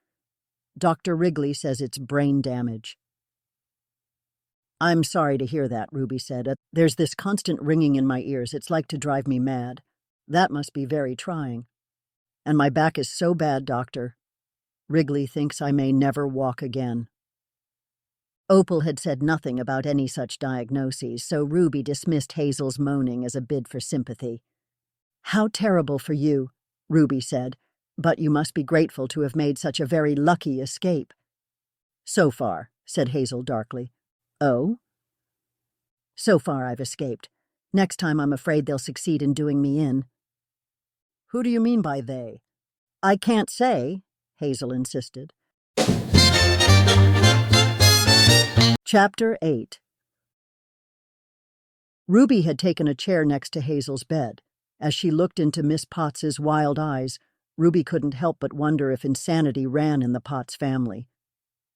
Dr. Wrigley says it's brain damage." "I'm sorry to hear that," Ruby said. "There's this constant ringing in my ears. It's like to drive me mad. That must be very trying. And my back is so bad, Doctor. Wrigley thinks I may never walk again." Opal had said nothing about any such diagnoses, so Ruby dismissed Hazel's moaning as a bid for sympathy. "How terrible for you," Ruby said, "but you must be grateful to have made such a very lucky escape." "So far," said Hazel darkly. "Oh?" "So far I've escaped. Next time I'm afraid they'll succeed in doing me in." "Who do you mean by they?" "I can't say," Hazel insisted. Chapter 8. Ruby had taken a chair next to Hazel's bed. As she looked into Miss Potts's wild eyes, Ruby couldn't help but wonder if insanity ran in the Potts family.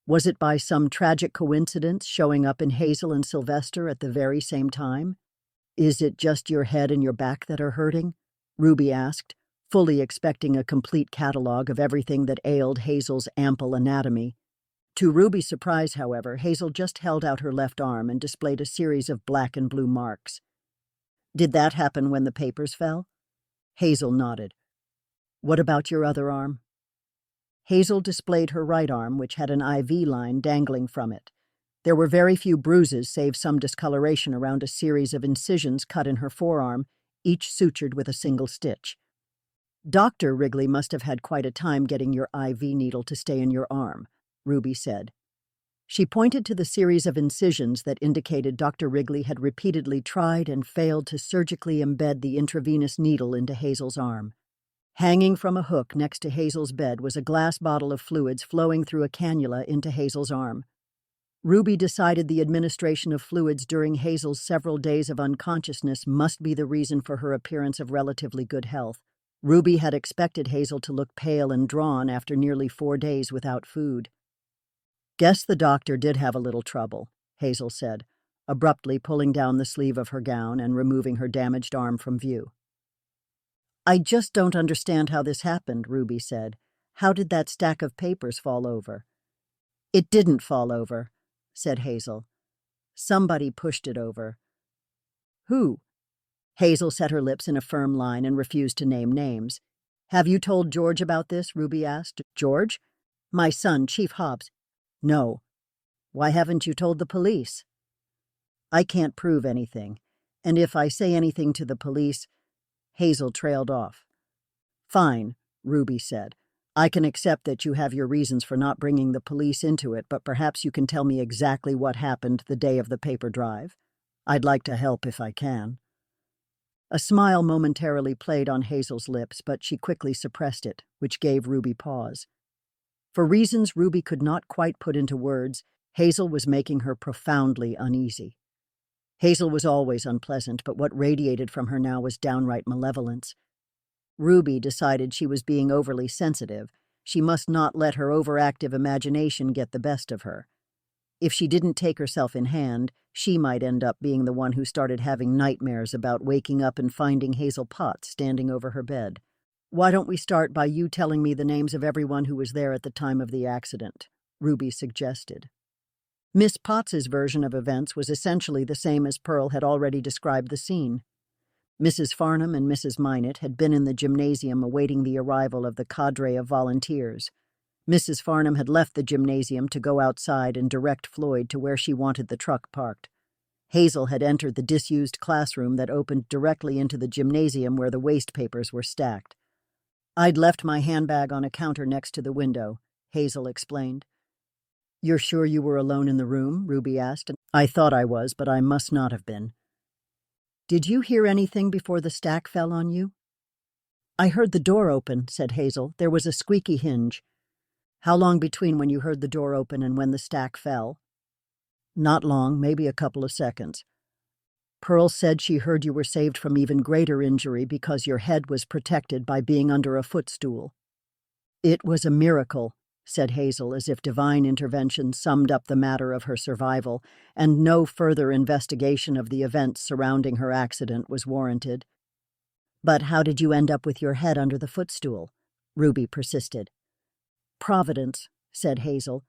Was it by some tragic coincidence showing up in Hazel and Sylvester at the very same time? "Is it just your head and your back that are hurting?" Ruby asked, fully expecting a complete catalog of everything that ailed Hazel's ample anatomy. To Ruby's surprise, however, Hazel just held out her left arm and displayed a series of black and blue marks. "Did that happen when the papers fell?" Hazel nodded. "What about your other arm?" Hazel displayed her right arm, which had an IV line dangling from it. There were very few bruises save some discoloration around a series of incisions cut in her forearm, each sutured with a single stitch. "Dr. Wrigley must have had quite a time getting your IV needle to stay in your arm," Ruby said. She pointed to the series of incisions that indicated Dr. Wrigley had repeatedly tried and failed to surgically embed the intravenous needle into Hazel's arm. Hanging from a hook next to Hazel's bed was a glass bottle of fluids flowing through a cannula into Hazel's arm. Ruby decided the administration of fluids during Hazel's several days of unconsciousness must be the reason for her appearance of relatively good health. Ruby had expected Hazel to look pale and drawn after nearly 4 days without food. "Guess the doctor did have a little trouble," Hazel said, abruptly pulling down the sleeve of her gown and removing her damaged arm from view. "I just don't understand how this happened," Ruby said. "How did that stack of papers fall over?" "It didn't fall over," said Hazel. "Somebody pushed it over." "Who?" Hazel set her lips in a firm line and refused to name names. "Have you told George about this?" Ruby asked. "George?" "My son, Chief Hobbs." "No." "Why haven't you told the police?" "I can't prove anything, and if I say anything to the police—" Hazel trailed off. "Fine," Ruby said. "I can accept that you have your reasons for not bringing the police into it, but perhaps you can tell me exactly what happened the day of the paper drive. I'd like to help if I can." A smile momentarily played on Hazel's lips, but she quickly suppressed it, which gave Ruby pause. For reasons Ruby could not quite put into words, Hazel was making her profoundly uneasy. Hazel was always unpleasant, but what radiated from her now was downright malevolence. Ruby decided she was being overly sensitive. She must not let her overactive imagination get the best of her. If she didn't take herself in hand, she might end up being the one who started having nightmares about waking up and finding Hazel Potts standing over her bed. "Why don't we start by you telling me the names of everyone who was there at the time of the accident?" Ruby suggested. Miss Potts's version of events was essentially the same as Pearl had already described the scene. Mrs. Farnham and Mrs. Minot had been in the gymnasium awaiting the arrival of the cadre of volunteers. Mrs. Farnham had left the gymnasium to go outside and direct Floyd to where she wanted the truck parked. Hazel had entered the disused classroom that opened directly into the gymnasium where the waste papers were stacked. "I'd left my handbag on a counter next to the window," Hazel explained. "You're sure you were alone in the room?" Ruby asked. "I thought I was, but I must not have been." "Did you hear anything before the stack fell on you?" "I heard the door open," said Hazel. "There was a squeaky hinge." "How long between when you heard the door open and when the stack fell?" "Not long, maybe a couple of seconds." "Pearl said she heard you were saved from even greater injury because your head was protected by being under a footstool." "It was a miracle," said Hazel, as if divine intervention summed up the matter of her survival, and no further investigation of the events surrounding her accident was warranted. "But how did you end up with your head under the footstool?" Ruby persisted. "Providence," said Hazel.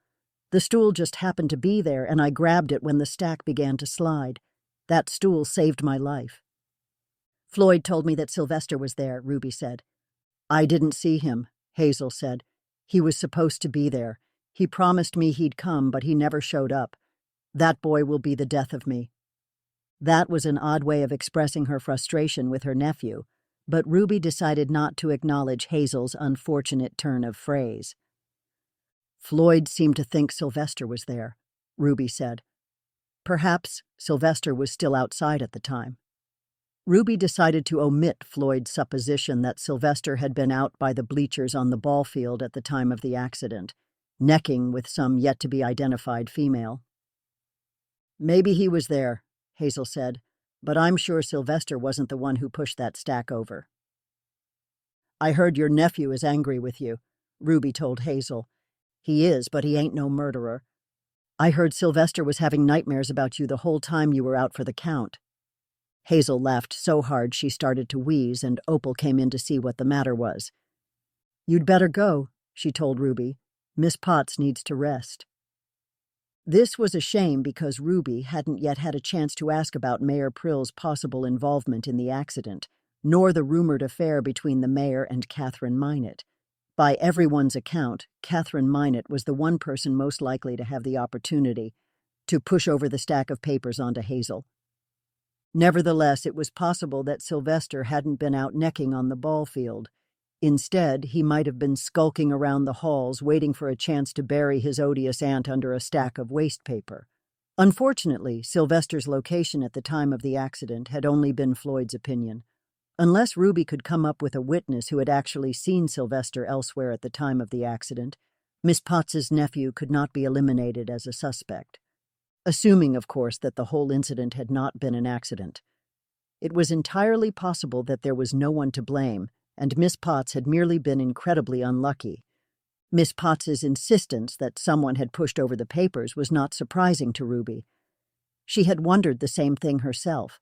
"The stool just happened to be there, and I grabbed it when the stack began to slide. That stool saved my life." "Floyd told me that Sylvester was there," Ruby said. "I didn't see him," Hazel said. "He was supposed to be there. He promised me he'd come, but he never showed up. That boy will be the death of me." That was an odd way of expressing her frustration with her nephew. but Ruby decided not to acknowledge Hazel's unfortunate turn of phrase. Floyd seemed to think Sylvester was there, Ruby said. Perhaps Sylvester was still outside at the time. Ruby decided to omit Floyd's supposition that Sylvester had been out by the bleachers on the ball field at the time of the accident, necking with some yet-to-be-identified female. Maybe he was there, Hazel said, but I'm sure Sylvester wasn't the one who pushed that stack over. I heard your nephew is angry with you, Ruby told Hazel. He is, but he ain't no murderer. I heard Sylvester was having nightmares about you the whole time you were out for the count. Hazel laughed so hard she started to wheeze, and Opal came in to see what the matter was. You'd better go, she told Ruby. Miss Potts needs to rest. This was a shame because Ruby hadn't yet had a chance to ask about Mayor Prill's possible involvement in the accident, nor the rumored affair between the mayor and Catherine Minot. By everyone's account, Catherine Minot was the one person most likely to have the opportunity to push over the stack of papers onto Hazel. Nevertheless, it was possible that Sylvester hadn't been out necking on the ball field. Instead, he might have been skulking around the halls waiting for a chance to bury his odious aunt under a stack of waste paper. Unfortunately, Sylvester's location at the time of the accident had only been Floyd's opinion. Unless Ruby could come up with a witness who had actually seen Sylvester elsewhere at the time of the accident, Miss Potts's nephew could not be eliminated as a suspect. Assuming, of course, that the whole incident had not been an accident. It was entirely possible that there was no one to blame, and Miss Potts had merely been incredibly unlucky. Miss Potts's insistence that someone had pushed over the papers was not surprising to Ruby. She had wondered the same thing herself.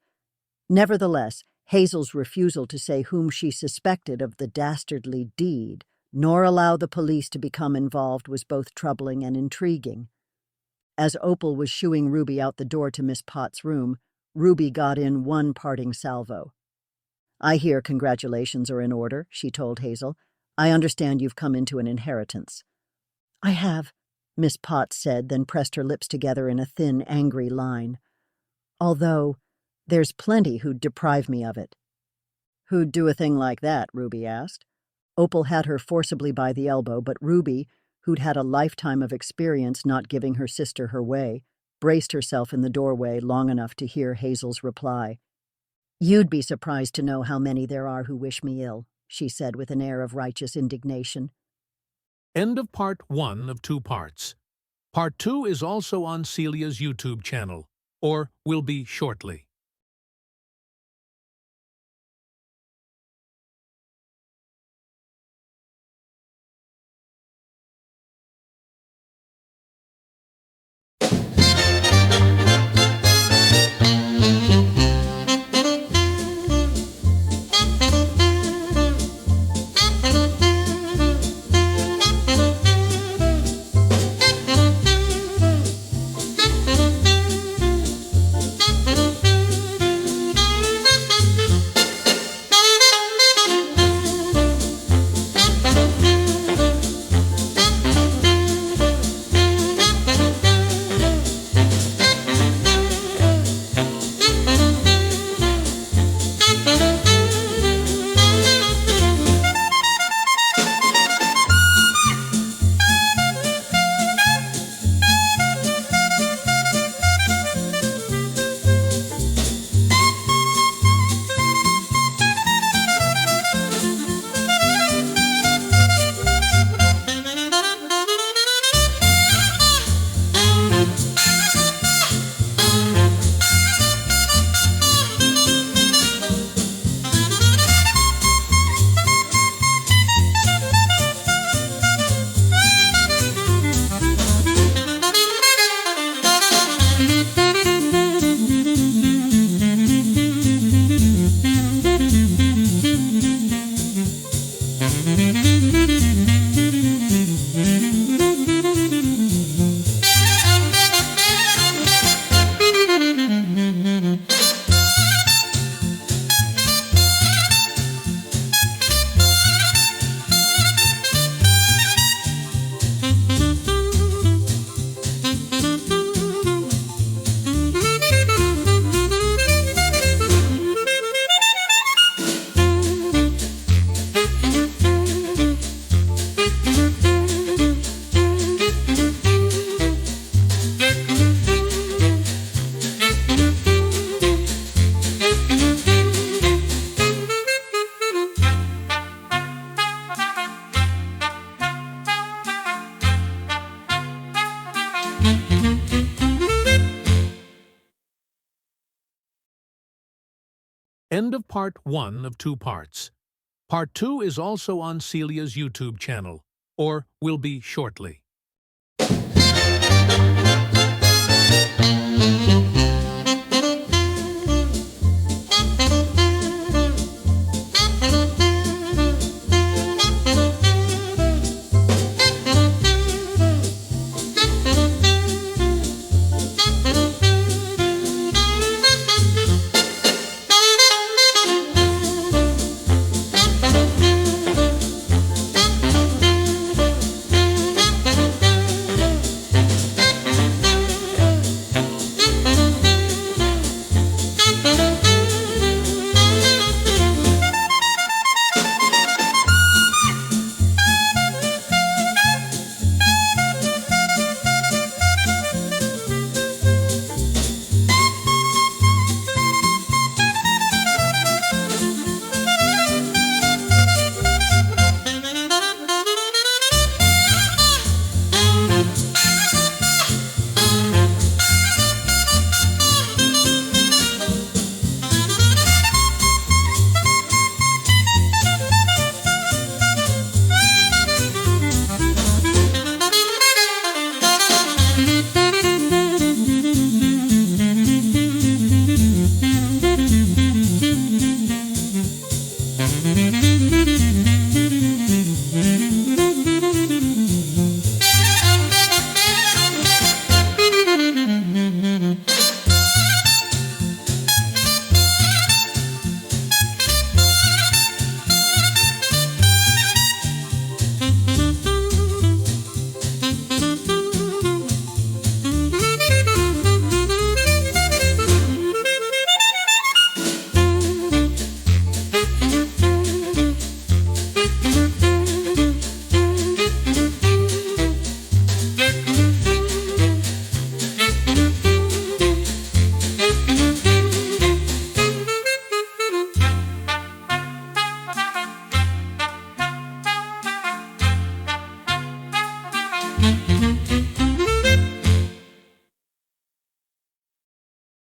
Nevertheless, Hazel's refusal to say whom she suspected of the dastardly deed, nor allow the police to become involved, was both troubling and intriguing. As Opal was shooing Ruby out the door to Miss Potts' room, Ruby got in one parting salvo. I hear congratulations are in order, she told Hazel. I understand you've come into an inheritance. I have, Miss Potts said, then pressed her lips together in a thin, angry line. Although, there's plenty who'd deprive me of it. Who'd do a thing like that? Ruby asked. Opal had her forcibly by the elbow, but Ruby, who'd had a lifetime of experience not giving her sister her way, braced herself in the doorway long enough to hear Hazel's reply. You'd be surprised to know how many there are who wish me ill, she said with an air of righteous indignation. End of part 1 of 2 parts. Part 2 is also on Celia's YouTube channel, or will be shortly. End of part 1 of 2 parts. Part 2 is also on Celia's YouTube channel, or will be shortly.